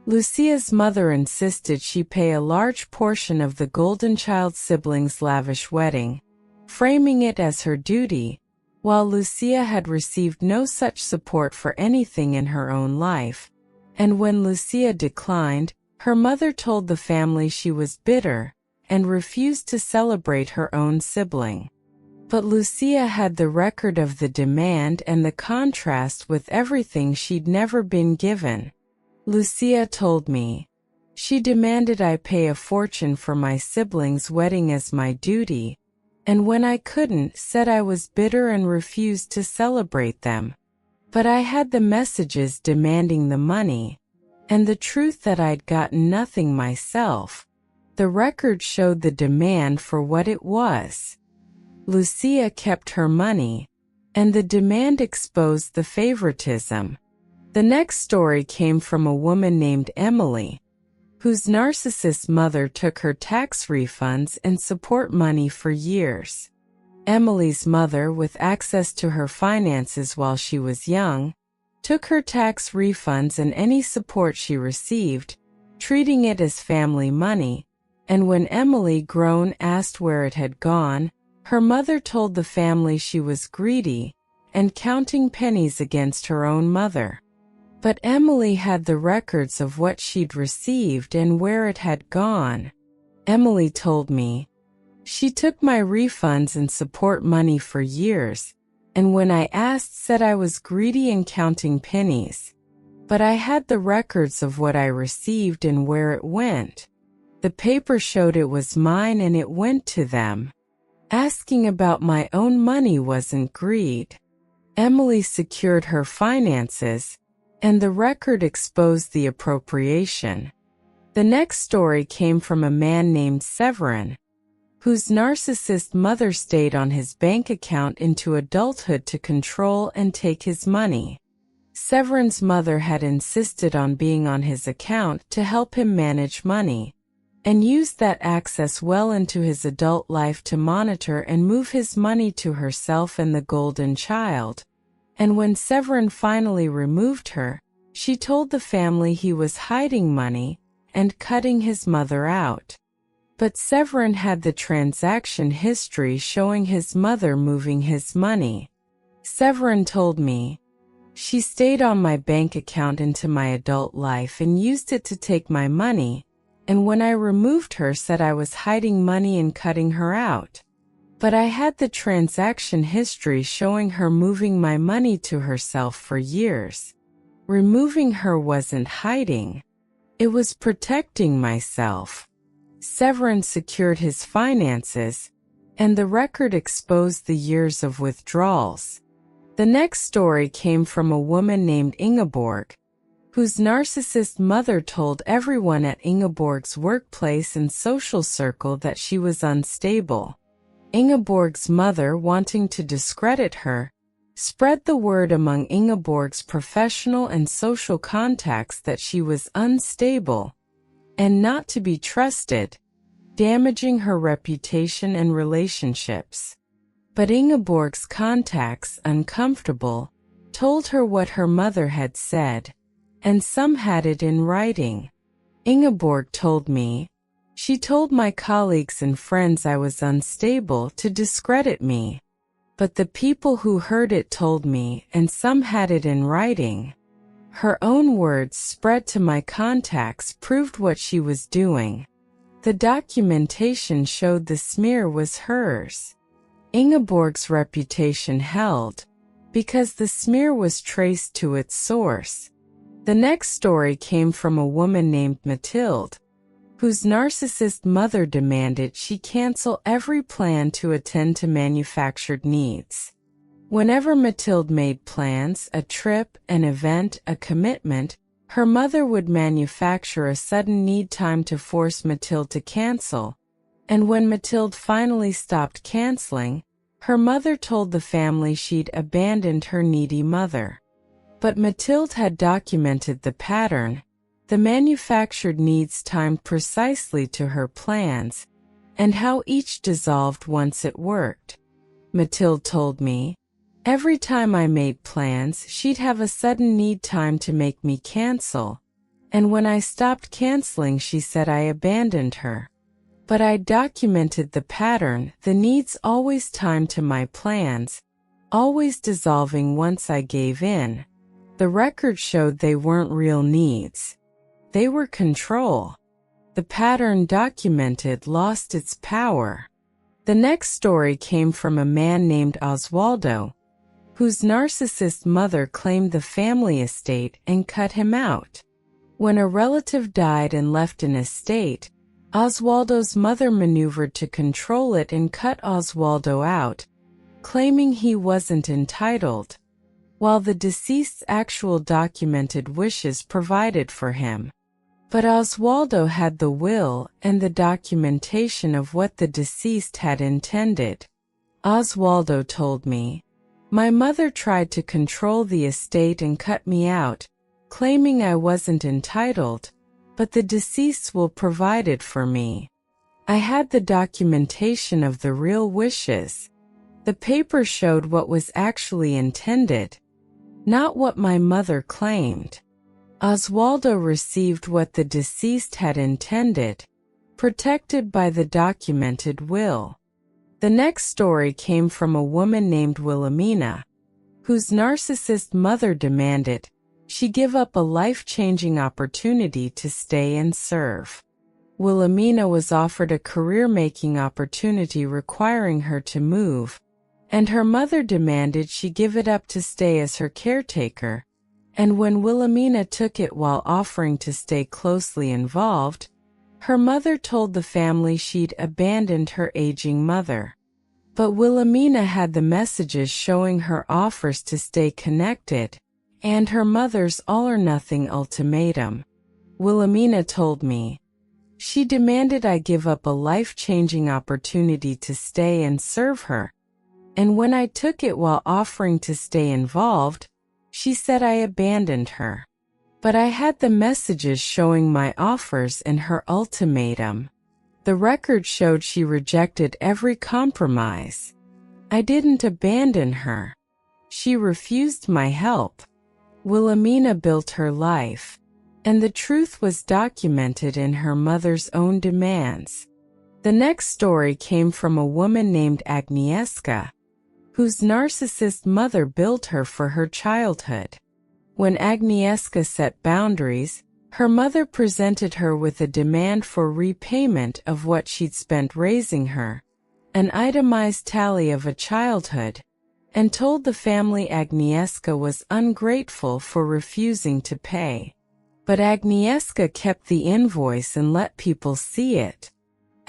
Lucia's mother insisted she pay a large portion of the golden child's siblings' lavish wedding, framing it as her duty, while Lucia had received no such support for anything in her own life. And when Lucia declined, her mother told the family she was bitter and refused to celebrate her own sibling. But Lucia had the record of the demand and the contrast with everything she'd never been given. Lucia told me, "She demanded I pay a fortune for my siblings' wedding as my duty, and when I couldn't, said I was bitter and refused to celebrate them. But I had the messages demanding the money, and the truth that I'd gotten nothing myself. The record showed the demand for what it was." Lucia kept her money, and the demand exposed the favoritism. The next story came from a woman named Emily, whose narcissist mother took her tax refunds and support money for years. Emily's mother, with access to her finances while she was young, took her tax refunds and any support she received, treating it as family money, and when Emily, grown, asked where it had gone, her mother told the family she was greedy and counting pennies against her own mother. But Emily had the records of what she'd received and where it had gone. Emily told me, "She took my refunds and support money for years, and when I asked, said I was greedy and counting pennies. But I had the records of what I received and where it went. The paper showed it was mine and it went to them. Asking about my own money wasn't greed." Emily secured her finances, and the record exposed the appropriation. The next story came from a man named Severin, whose narcissist mother stayed on his bank account into adulthood to control and take his money. Severin's mother had insisted on being on his account to help him manage money, and used that access well into his adult life to monitor and move his money to herself and the golden child. And when Severin finally removed her, she told the family he was hiding money and cutting his mother out. But Severin had the transaction history showing his mother moving his money. Severin told me, "She stayed on my bank account into my adult life and used it to take my money, and when I removed her, said I was hiding money and cutting her out. But I had the transaction history showing her moving my money to herself for years. Removing her wasn't hiding. It was protecting myself." Severin secured his finances, and the record exposed the years of withdrawals. The next story came from a woman named Ingeborg, whose narcissist mother told everyone at Ingeborg's workplace and social circle that she was unstable. Ingeborg's mother, wanting to discredit her, spread the word among Ingeborg's professional and social contacts that she was unstable and not to be trusted, damaging her reputation and relationships. But Ingeborg's contacts, uncomfortable, told her what her mother had said, and some had it in writing. Ingeborg told me. She told my colleagues and friends I was unstable to discredit me. But the people who heard it told me, and some had it in writing. Her own words spread to my contacts proved what she was doing. The documentation showed the smear was hers. Ingeborg's reputation held, because the smear was traced to its source. The next story came from a woman named Mathilde, whose narcissist mother demanded she cancel every plan to attend to manufactured needs. Whenever Mathilde made plans, a trip, an event, a commitment, her mother would manufacture a sudden need time to force Mathilde to cancel, and when Mathilde finally stopped canceling, her mother told the family she'd abandoned her needy mother. But Mathilde had documented the pattern. The manufactured needs timed precisely to her plans, and how each dissolved once it worked. Mathilde told me, every time I made plans, she'd have a sudden need time to make me cancel, and when I stopped canceling, she said I abandoned her. But I documented the pattern, the needs always timed to my plans, always dissolving once I gave in. The record showed they weren't real needs. They were control. The pattern documented lost its power. The next story came from a man named Oswaldo, whose narcissist mother claimed the family estate and cut him out. When a relative died and left an estate, Oswaldo's mother maneuvered to control it and cut Oswaldo out, claiming he wasn't entitled, while the deceased's actual documented wishes provided for him. But Oswaldo had the will and the documentation of what the deceased had intended. Oswaldo told me, my mother tried to control the estate and cut me out, claiming I wasn't entitled, but the deceased will provided for me. I had the documentation of the real wishes. The paper showed what was actually intended, not what my mother claimed. Oswaldo received what the deceased had intended, protected by the documented will. The next story came from a woman named Wilhelmina, whose narcissist mother demanded she give up a life-changing opportunity to stay and serve. Wilhelmina was offered a career-making opportunity requiring her to move, and her mother demanded she give it up to stay as her caretaker. And when Wilhelmina took it while offering to stay closely involved, her mother told the family she'd abandoned her aging mother. But Wilhelmina had the messages showing her offers to stay connected, and her mother's all-or-nothing ultimatum. Wilhelmina told me, she demanded I give up a life-changing opportunity to stay and serve her, and when I took it while offering to stay involved, she said I abandoned her. But I had the messages showing my offers and her ultimatum. The record showed she rejected every compromise. I didn't abandon her. She refused my help. Wilhelmina built her life, and the truth was documented in her mother's own demands. The next story came from a woman named Agnieszka, whose narcissist mother built her for her childhood. When Agnieszka set boundaries, her mother presented her with a demand for repayment of what she'd spent raising her, an itemized tally of a childhood, and told the family Agnieszka was ungrateful for refusing to pay. But Agnieszka kept the invoice and let people see it.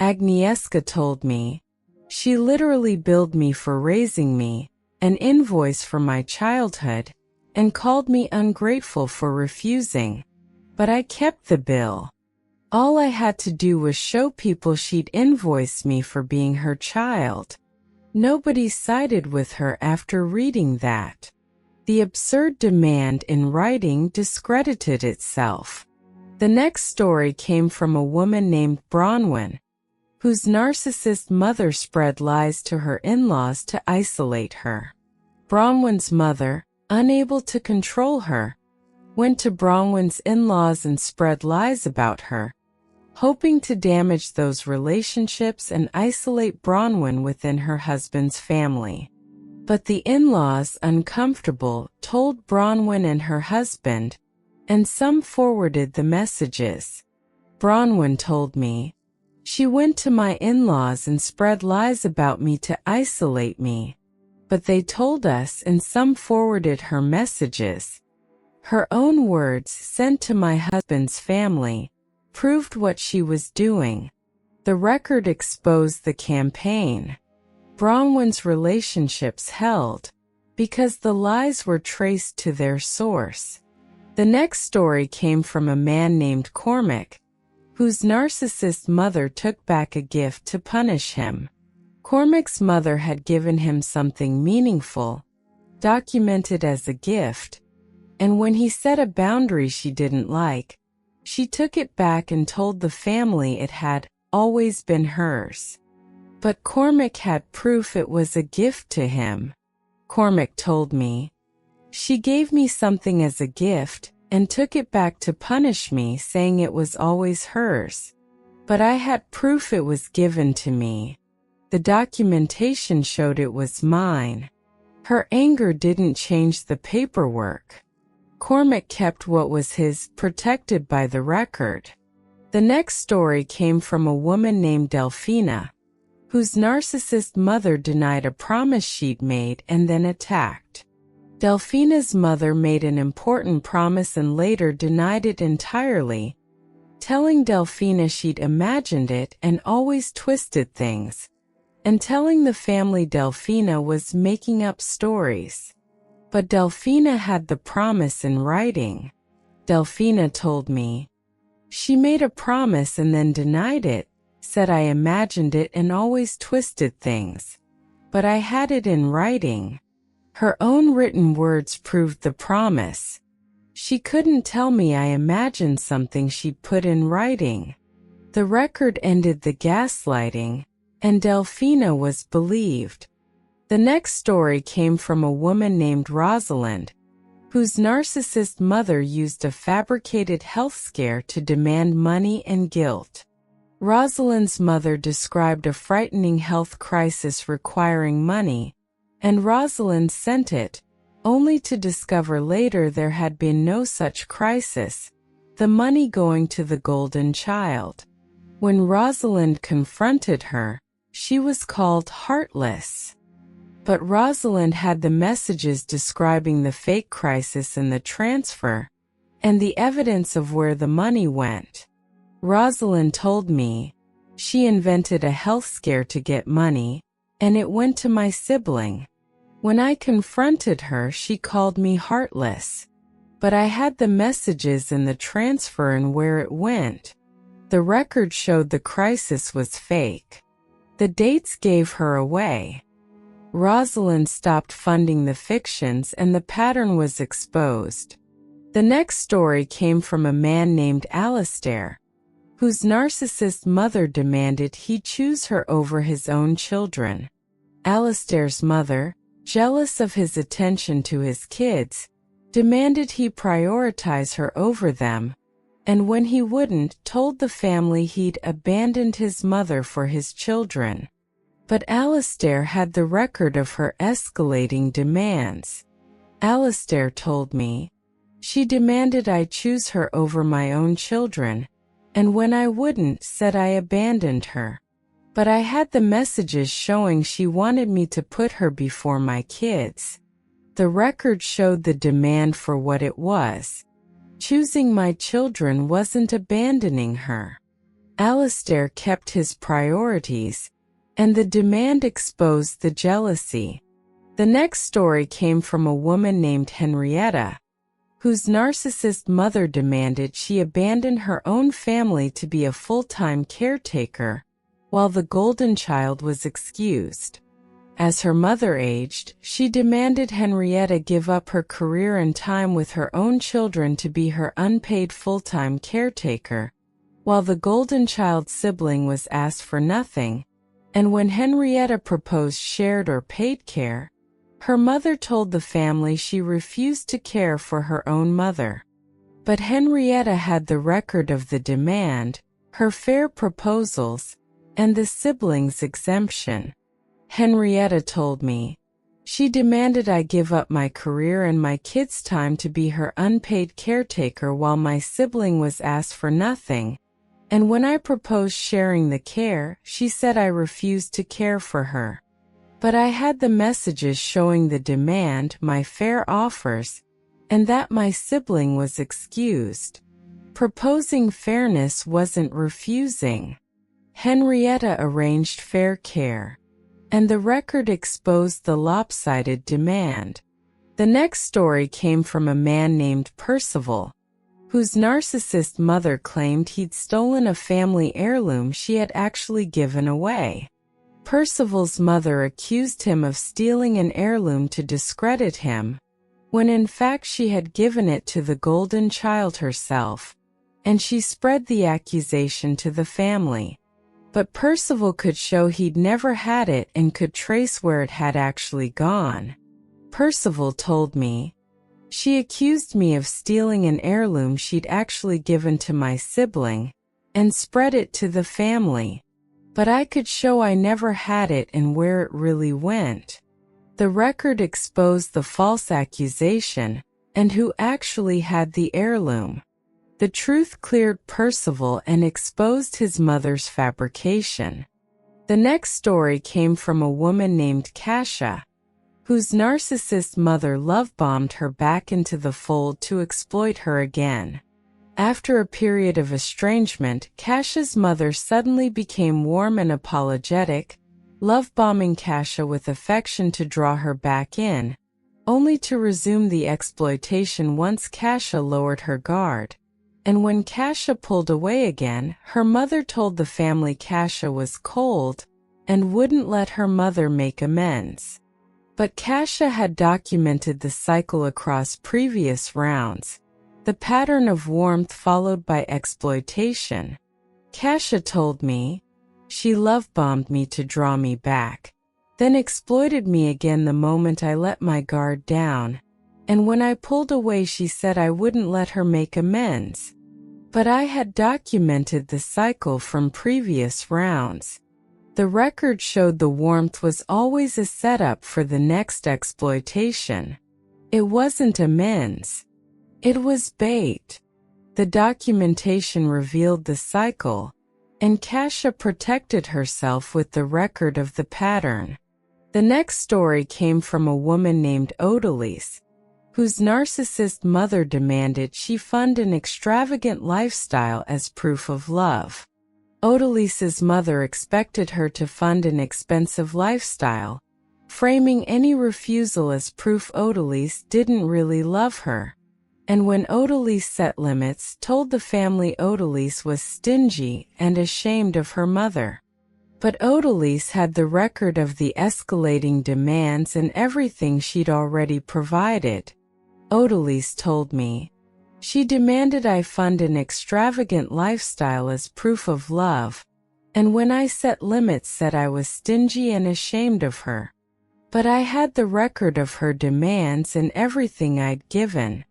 Agnieszka told me, she literally billed me for raising me, an invoice for my childhood, and called me ungrateful for refusing. But I kept the bill. All I had to do was show people she'd invoiced me for being her child. Nobody sided with her after reading that. The absurd demand in writing discredited itself. The next story came from a woman named Bronwyn, whose narcissist mother spread lies to her in-laws to isolate her. Bronwyn's mother, unable to control her, went to Bronwyn's in-laws and spread lies about her, hoping to damage those relationships and isolate Bronwyn within her husband's family. But the in-laws, uncomfortable, told Bronwyn and her husband, and some forwarded the messages. Bronwyn told me, "She went to my in-laws and spread lies about me to isolate me. But they told us and some forwarded her messages." Her own words sent to my husband's family proved what she was doing. The record exposed the campaign. Bronwyn's relationships held because the lies were traced to their source. The next story came from a man named Cormac, whose narcissist mother took back a gift to punish him. Cormac's mother had given him something meaningful, documented as a gift, and when he set a boundary she didn't like, she took it back and told the family it had always been hers. But Cormac had proof it was a gift to him. Cormac told me, "She gave me something as a gift and took it back to punish me, saying it was always hers. But I had proof it was given to me. The documentation showed it was mine." Her anger didn't change the paperwork. Cormac kept what was his, protected by the record. The next story came from a woman named Delphina, whose narcissist mother denied a promise she'd made and then attacked. Delphina's mother made an important promise and later denied it entirely, telling Delphina she'd imagined it and always twisted things, and telling the family Delphina was making up stories. But Delphina had the promise in writing. Delphina told me, "She made a promise and then denied it, said I imagined it and always twisted things. But I had it in writing." Her own written words proved the promise. She couldn't tell me I imagined something she'd put in writing. The record ended the gaslighting, and Delphina was believed. The next story came from a woman named Rosalind, whose narcissist mother used a fabricated health scare to demand money and guilt. Rosalind's mother described a frightening health crisis requiring money, and Rosalind sent it, only to discover later there had been no such crisis, the money going to the golden child. When Rosalind confronted her, she was called heartless. But Rosalind had the messages describing the fake crisis and the transfer, and the evidence of where the money went. Rosalind told me, "She invented a health scare to get money, and it went to my sibling. When I confronted her, she called me heartless. But I had the messages and the transfer and where it went. The record showed the crisis was fake. The dates gave her away." Rosalind stopped funding the fictions and the pattern was exposed. The next story came from a man named Alistair, whose narcissist mother demanded he choose her over his own children. Alistair's mother, jealous of his attention to his kids, demanded he prioritize her over them, and when he wouldn't, told the family he'd abandoned his mother for his children. But Alistair had the record of her escalating demands. Alistair told me, "She demanded I choose her over my own children, and when I wouldn't, said I abandoned her. But I had the messages showing she wanted me to put her before my kids." The record showed the demand for what it was. Choosing my children wasn't abandoning her. Alistair kept his priorities, and the demand exposed the jealousy. The next story came from a woman named Henrietta, whose narcissist mother demanded she abandon her own family to be a full-time caretaker, while the golden child was excused. As her mother aged, she demanded Henrietta give up her career and time with her own children to be her unpaid full-time caretaker, while the golden child sibling was asked for nothing, and when Henrietta proposed shared or paid care, her mother told the family she refused to care for her own mother. But Henrietta had the record of the demand, her fair proposals, and the siblings' exemption. Henrietta told me, "She demanded I give up my career and my kids' time to be her unpaid caretaker while my sibling was asked for nothing, and when I proposed sharing the care, she said I refused to care for her. But I had the messages showing the demand, my fair offers, and that my sibling was excused. Proposing fairness wasn't refusing." Henrietta arranged fair care, and the record exposed the lopsided demand. The next story came from a man named Percival, whose narcissist mother claimed he'd stolen a family heirloom she had actually given away. Percival's mother accused him of stealing an heirloom to discredit him, when in fact she had given it to the golden child herself, and she spread the accusation to the family. But Percival could show he'd never had it and could trace where it had actually gone. Percival told me, "She accused me of stealing an heirloom she'd actually given to my sibling, and spread it to the family. But I could show I never had it and where it really went." The record exposed the false accusation, and who actually had the heirloom. The truth cleared Percival and exposed his mother's fabrication. The next story came from a woman named Kasia, whose narcissist mother love-bombed her back into the fold to exploit her again. After a period of estrangement, Kasia's mother suddenly became warm and apologetic, love-bombing Kasia with affection to draw her back in, only to resume the exploitation once Kasia lowered her guard. And when Kasia pulled away again, her mother told the family Kasia was cold and wouldn't let her mother make amends. But Kasia had documented the cycle across previous rounds, the pattern of warmth followed by exploitation. Kasia told me, "She love-bombed me to draw me back, then exploited me again the moment I let my guard down. And when I pulled away she said I wouldn't let her make amends. But I had documented the cycle from previous rounds. The record showed the warmth was always a setup for the next exploitation. It wasn't amends. It was bait." The documentation revealed the cycle, and Kasia protected herself with the record of the pattern. The next story came from a woman named Odalise, whose narcissist mother demanded she fund an extravagant lifestyle as proof of love. Odalise's mother expected her to fund an expensive lifestyle, framing any refusal as proof Odalise didn't really love her. And when Odalise set limits, told the family Odalise was stingy and ashamed of her mother. But Odalise had the record of the escalating demands and everything she'd already provided. Odalise told me, "She demanded I fund an extravagant lifestyle as proof of love, and when I set limits said I was stingy and ashamed of her. But I had the record of her demands and everything I'd given.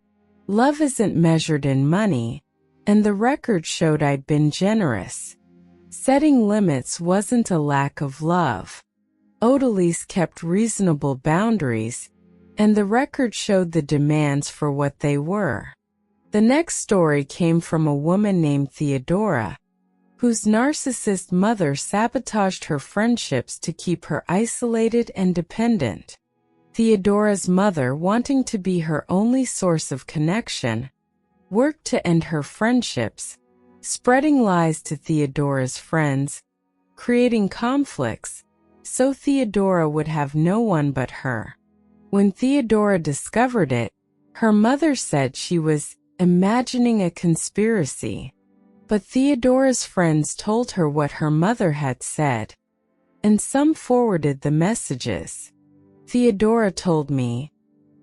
Love isn't measured in money, and the record showed I'd been generous. Setting limits wasn't a lack of love. Odalise kept reasonable boundaries, and the record showed the demands for what they were." The next story came from a woman named Theodora, whose narcissist mother sabotaged her friendships to keep her isolated and dependent. Theodora's mother, wanting to be her only source of connection, worked to end her friendships, spreading lies to Theodora's friends, creating conflicts, so Theodora would have no one but her. When Theodora discovered it, her mother said she was imagining a conspiracy. But Theodora's friends told her what her mother had said, and some forwarded the messages. Theodora told me,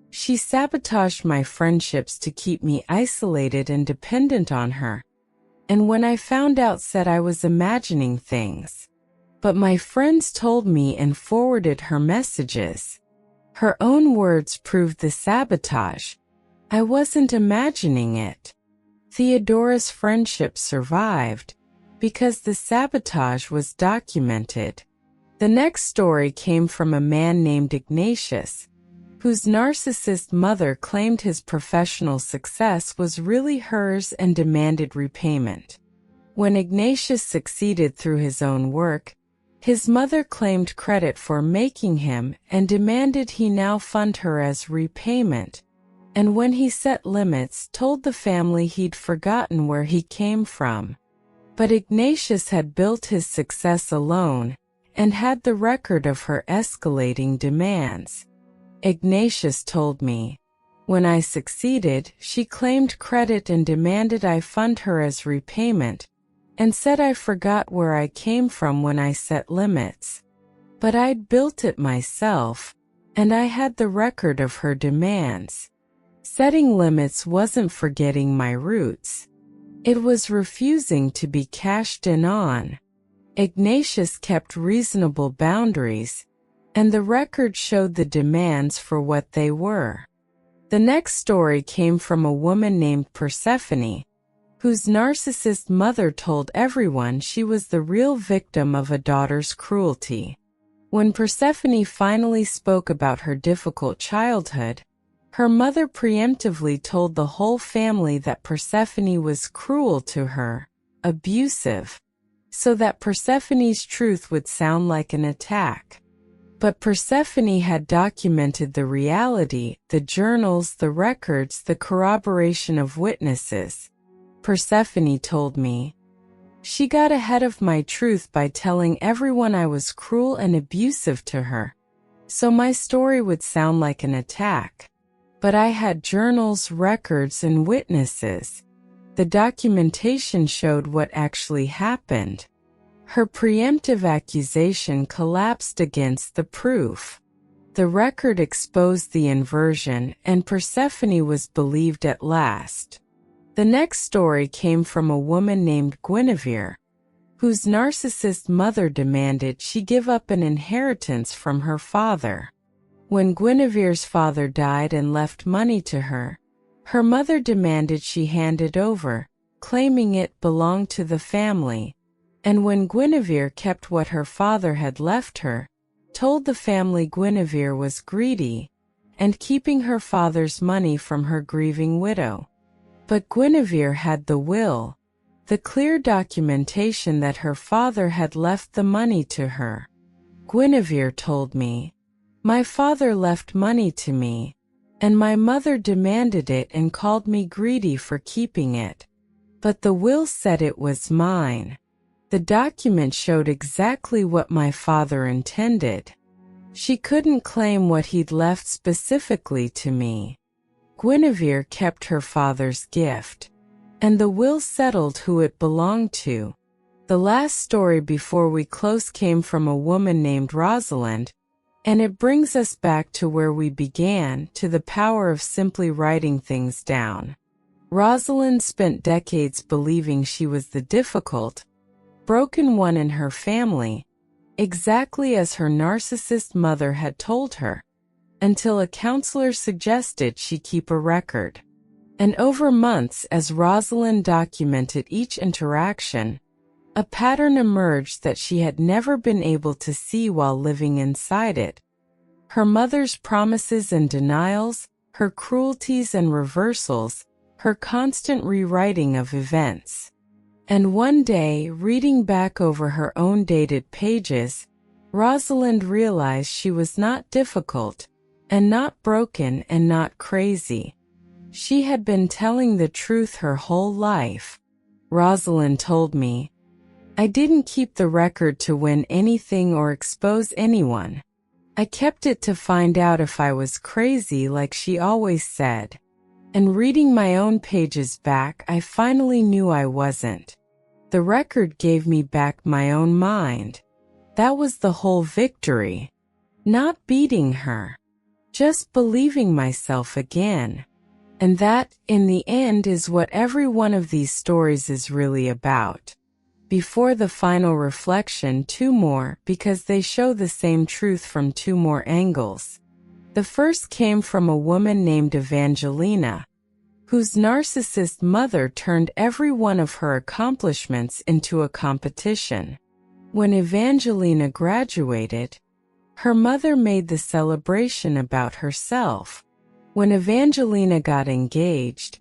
"She sabotaged my friendships to keep me isolated and dependent on her. and when I found out said I was imagining things. But my friends told me and forwarded her messages. Her own words proved the sabotage. I wasn't imagining it. Theodora's friendship survived because the sabotage was documented. The next story came from a man named Ignatius, whose narcissist mother claimed his professional success was really hers and demanded repayment. When Ignatius succeeded through his own work, his mother claimed credit for making him and demanded he now fund her as repayment, and when he set limits, told the family he'd forgotten where he came from. But Ignatius had built his success alone and had the record of her escalating demands. Ignatius told me, when I succeeded, she claimed credit and demanded I fund her as repayment, and said I forgot where I came from when I set limits. But I'd built it myself, and I had the record of her demands. Setting limits wasn't forgetting my roots. It was refusing to be cashed in on. Ignatius kept reasonable boundaries, and the record showed the demands for what they were. The next story came from a woman named Persephone, whose narcissist mother told everyone she was the real victim of a daughter's cruelty. When Persephone finally spoke about her difficult childhood, her mother preemptively told the whole family that Persephone was cruel to her, abusive, so that Persephone's truth would sound like an attack. But Persephone had documented the reality, the journals, the records, the corroboration of witnesses. Persephone told me, she got ahead of my truth by telling everyone I was cruel and abusive to her, so my story would sound like an attack. But I had journals, records, and witnesses. The documentation showed what actually happened. Her preemptive accusation collapsed against the proof. The record exposed the inversion, and Persephone was believed at last. The next story came from a woman named Guinevere, whose narcissist mother demanded she give up an inheritance from her father. When Guinevere's father died and left money to her, her mother demanded she hand it over, claiming it belonged to the family. And when Guinevere kept what her father had left her, told the family Guinevere was greedy, and keeping her father's money from her grieving widow. But Guinevere had the will, the clear documentation that her father had left the money to her. Guinevere told me, my father left money to me, and my mother demanded it and called me greedy for keeping it. But the will said it was mine. The document showed exactly what my father intended. She couldn't claim what he'd left specifically to me. Guinevere kept her father's gift, and the will settled who it belonged to. The last story before we close came from a woman named Rosalind, and it brings us back to where we began, to the power of simply writing things down. Rosalind spent decades believing she was the difficult, broken one in her family, exactly as her narcissist mother had told her, until a counselor suggested she keep a record. And over months, as Rosalind documented each interaction, a pattern emerged that she had never been able to see while living inside it. Her mother's promises and denials, her cruelties and reversals, her constant rewriting of events. And one day, reading back over her own dated pages, Rosalind realized she was not difficult, and not broken, and not crazy. She had been telling the truth her whole life. Rosalind told me, I didn't keep the record to win anything or expose anyone. I kept it to find out if I was crazy like she always said. And reading my own pages back, I finally knew I wasn't. The record gave me back my own mind. That was the whole victory. Not beating her. Just believing myself again. And that, in the end, is what every one of these stories is really about. Before the final reflection, two more, because they show the same truth from two more angles. The first came from a woman named Evangelina, whose narcissist mother turned every one of her accomplishments into a competition. When Evangelina graduated, her mother made the celebration about herself. When Evangelina got engaged,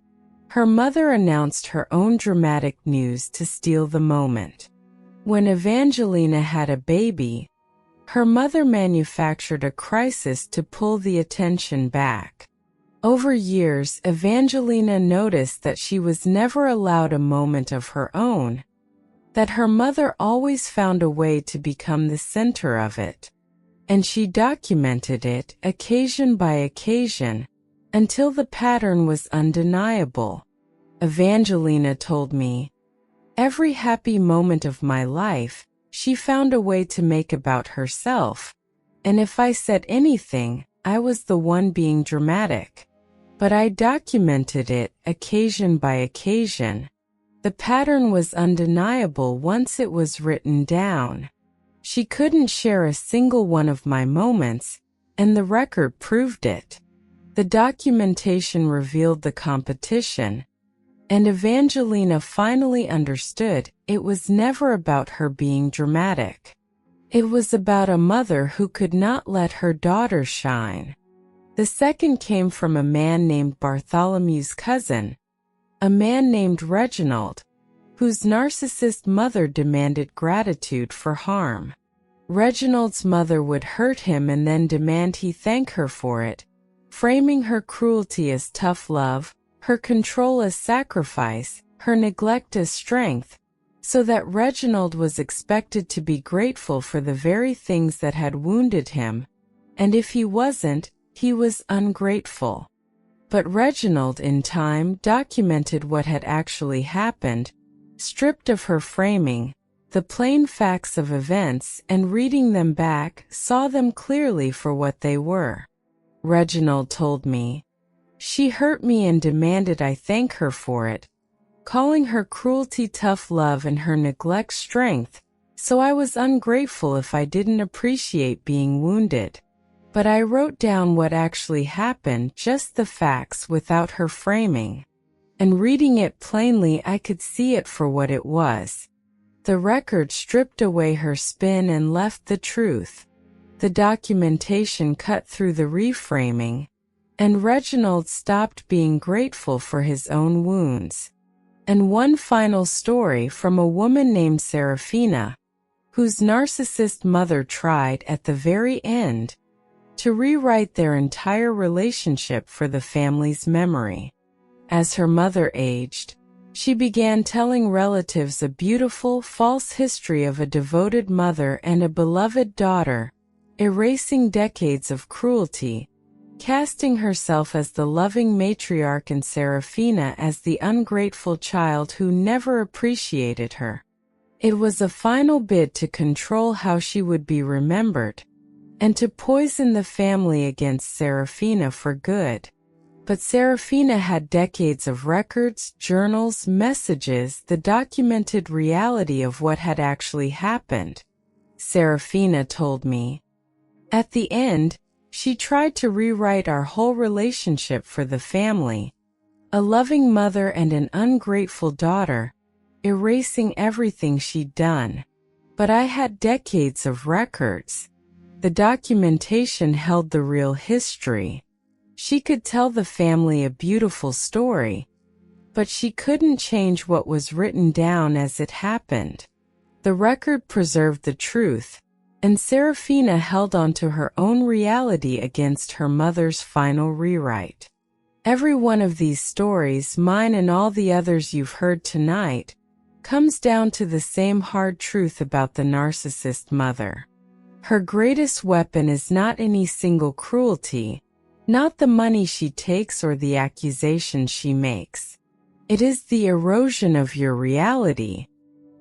her mother announced her own dramatic news to steal the moment. When Evangelina had a baby, her mother manufactured a crisis to pull the attention back. Over years, Evangelina noticed that she was never allowed a moment of her own, that her mother always found a way to become the center of it. And she documented it, occasion by occasion, until the pattern was undeniable. Evangelina told me, "Every happy moment of my life, she found a way to make about herself, and if I said anything, I was the one being dramatic. But I documented it, occasion by occasion. The pattern was undeniable once it was written down. She couldn't share a single one of my moments, and the record proved it." The documentation revealed the competition, and Evangelina finally understood it was never about her being dramatic. It was about a mother who could not let her daughter shine. The second came from a man named Bartholomew's cousin, a man named Reginald, whose narcissist mother demanded gratitude for harm. Reginald's mother would hurt him and then demand he thank her for it, framing her cruelty as tough love, her control as sacrifice, her neglect as strength, so that Reginald was expected to be grateful for the very things that had wounded him, and if he wasn't, he was ungrateful. But Reginald, in time, documented what had actually happened, stripped of her framing, the plain facts of events, and reading them back, saw them clearly for what they were. Reginald told me, "She hurt me and demanded I thank her for it, calling her cruelty tough love and her neglect strength, so I was ungrateful if I didn't appreciate being wounded. But I wrote down what actually happened, just the facts without her framing. And reading it plainly, I could see it for what it was. The record stripped away her spin and left the truth. The documentation cut through the reframing, and Reginald stopped being grateful for his own wounds." And one final story from a woman named Serafina, whose narcissist mother tried at the very end to rewrite their entire relationship for the family's memory. As her mother aged, she began telling relatives a beautiful, false history of a devoted mother and a beloved daughter, erasing decades of cruelty, casting herself as the loving matriarch and Serafina as the ungrateful child who never appreciated her. It was a final bid to control how she would be remembered, and to poison the family against Serafina for good. But Serafina had decades of records, journals, messages, the documented reality of what had actually happened. Serafina told me, "At the end, she tried to rewrite our whole relationship for the family, a loving mother and an ungrateful daughter, erasing everything she'd done. But I had decades of records. The documentation held the real history. She could tell the family a beautiful story, but she couldn't change what was written down as it happened. The record preserved the truth, and Serafina held on to her own reality against her mother's final rewrite." Every one of these stories, mine and all the others you've heard tonight, comes down to the same hard truth about the narcissist mother. Her greatest weapon is not any single cruelty, not the money she takes or the accusations she makes. It is the erosion of your reality.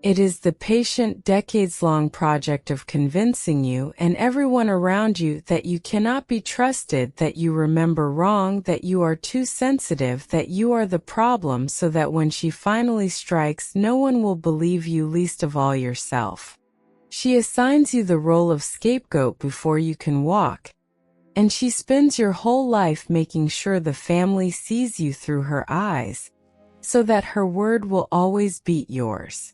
It is the patient, decades-long project of convincing you and everyone around you that you cannot be trusted, that you remember wrong, that you are too sensitive, that you are the problem, so that when she finally strikes, no one will believe you, least of all yourself. She assigns you the role of scapegoat before you can walk, and she spends your whole life making sure the family sees you through her eyes, so that her word will always beat yours.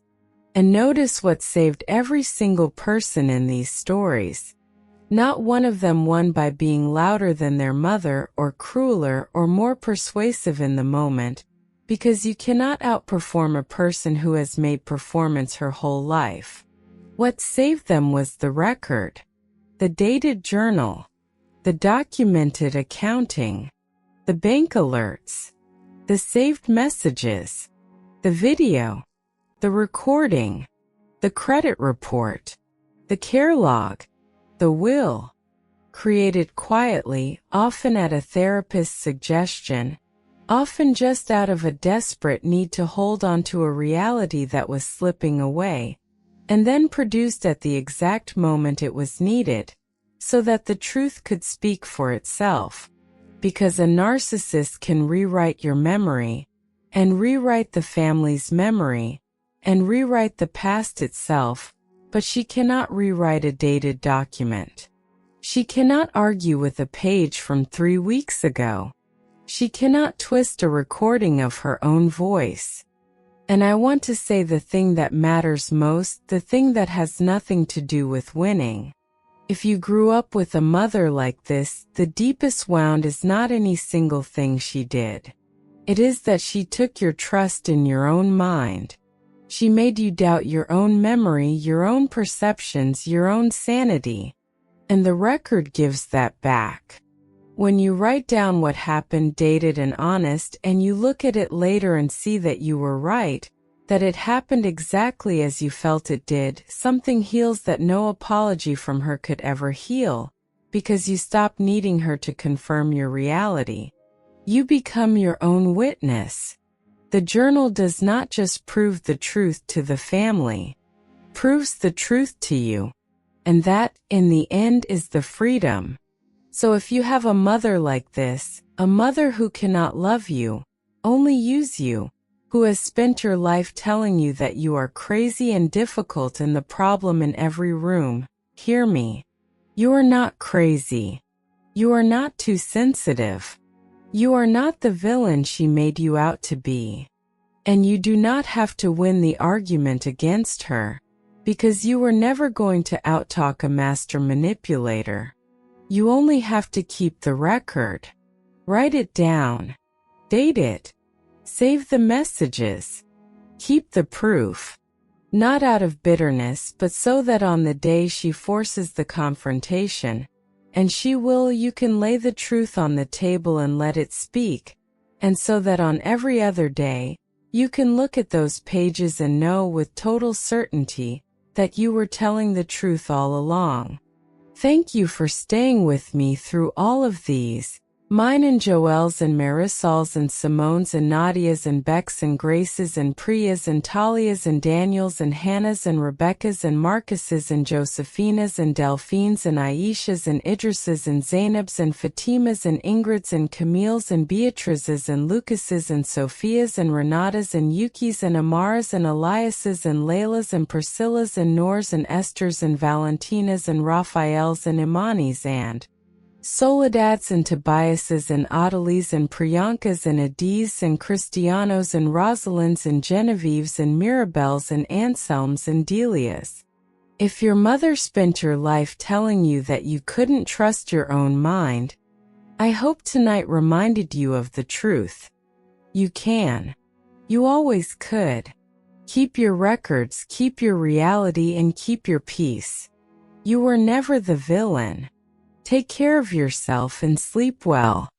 And notice what saved every single person in these stories. Not one of them won by being louder than their mother or crueler or more persuasive in the moment, because you cannot outperform a person who has made performance her whole life. What saved them was the record, the dated journal, the documented accounting, the bank alerts, the saved messages, the video, the recording, the credit report, the care log, the will, created quietly, often at a therapist's suggestion, often just out of a desperate need to hold on to a reality that was slipping away, and then produced at the exact moment it was needed, so that the truth could speak for itself. Because a narcissist can rewrite your memory, and rewrite the family's memory, and rewrite the past itself, but she cannot rewrite a dated document. She cannot argue with a page from 3 weeks ago. She cannot twist a recording of her own voice. And I want to say the thing that matters most, the thing that has nothing to do with winning. If you grew up with a mother like this, the deepest wound is not any single thing she did. It is that she took your trust in your own mind. She made you doubt your own memory, your own perceptions, your own sanity. And the record gives that back. When you write down what happened, dated and honest, and you look at it later and see that you were right, that it happened exactly as you felt it did, something heals that no apology from her could ever heal, because you stop needing her to confirm your reality. You become your own witness. The journal does not just prove the truth to the family, proves the truth to you. And that, in the end, is the freedom. So if you have a mother like this, a mother who cannot love you, only use you, who has spent your life telling you that you are crazy and difficult and the problem in every room, hear me. You are not crazy. You are not too sensitive. You are not the villain she made you out to be. And you do not have to win the argument against her, because you were never going to outtalk a master manipulator. You only have to keep the record. Write it down. Date it. Save the messages. Keep the proof. Not out of bitterness, but so that on the day she forces the confrontation, and she will, you can lay the truth on the table and let it speak, and so that on every other day, you can look at those pages and know with total certainty that you were telling the truth all along. Thank you for staying with me through all of these. Mine and Joelle's and Marisol's and Simone's and Nadia's and Beck's and Grace's and Priya's and Talia's and Daniel's and Hannah's and Rebecca's and Marcus's and Josephina's and Delphine's and Aisha's and Idris's and Zainab's and Fatima's and Ingrid's and Camille's and Beatrice's and Lucas's and Sophia's and Renata's and Yuki's and Amara's and Elias's and Layla's and Priscilla's and Noor's and Esther's and Valentina's and Raphael's and Imani's and Soledad's and Tobias's and Adelie's and Priyanka's and Adi's and Cristiano's and Rosalind's and Genevieve's and Mirabelle's and Anselm's and Delia's. If your mother spent your life telling you that you couldn't trust your own mind, I hope tonight reminded you of the truth. You can. You always could. Keep your records, keep your reality, and keep your peace. You were never the villain. Take care of yourself and sleep well.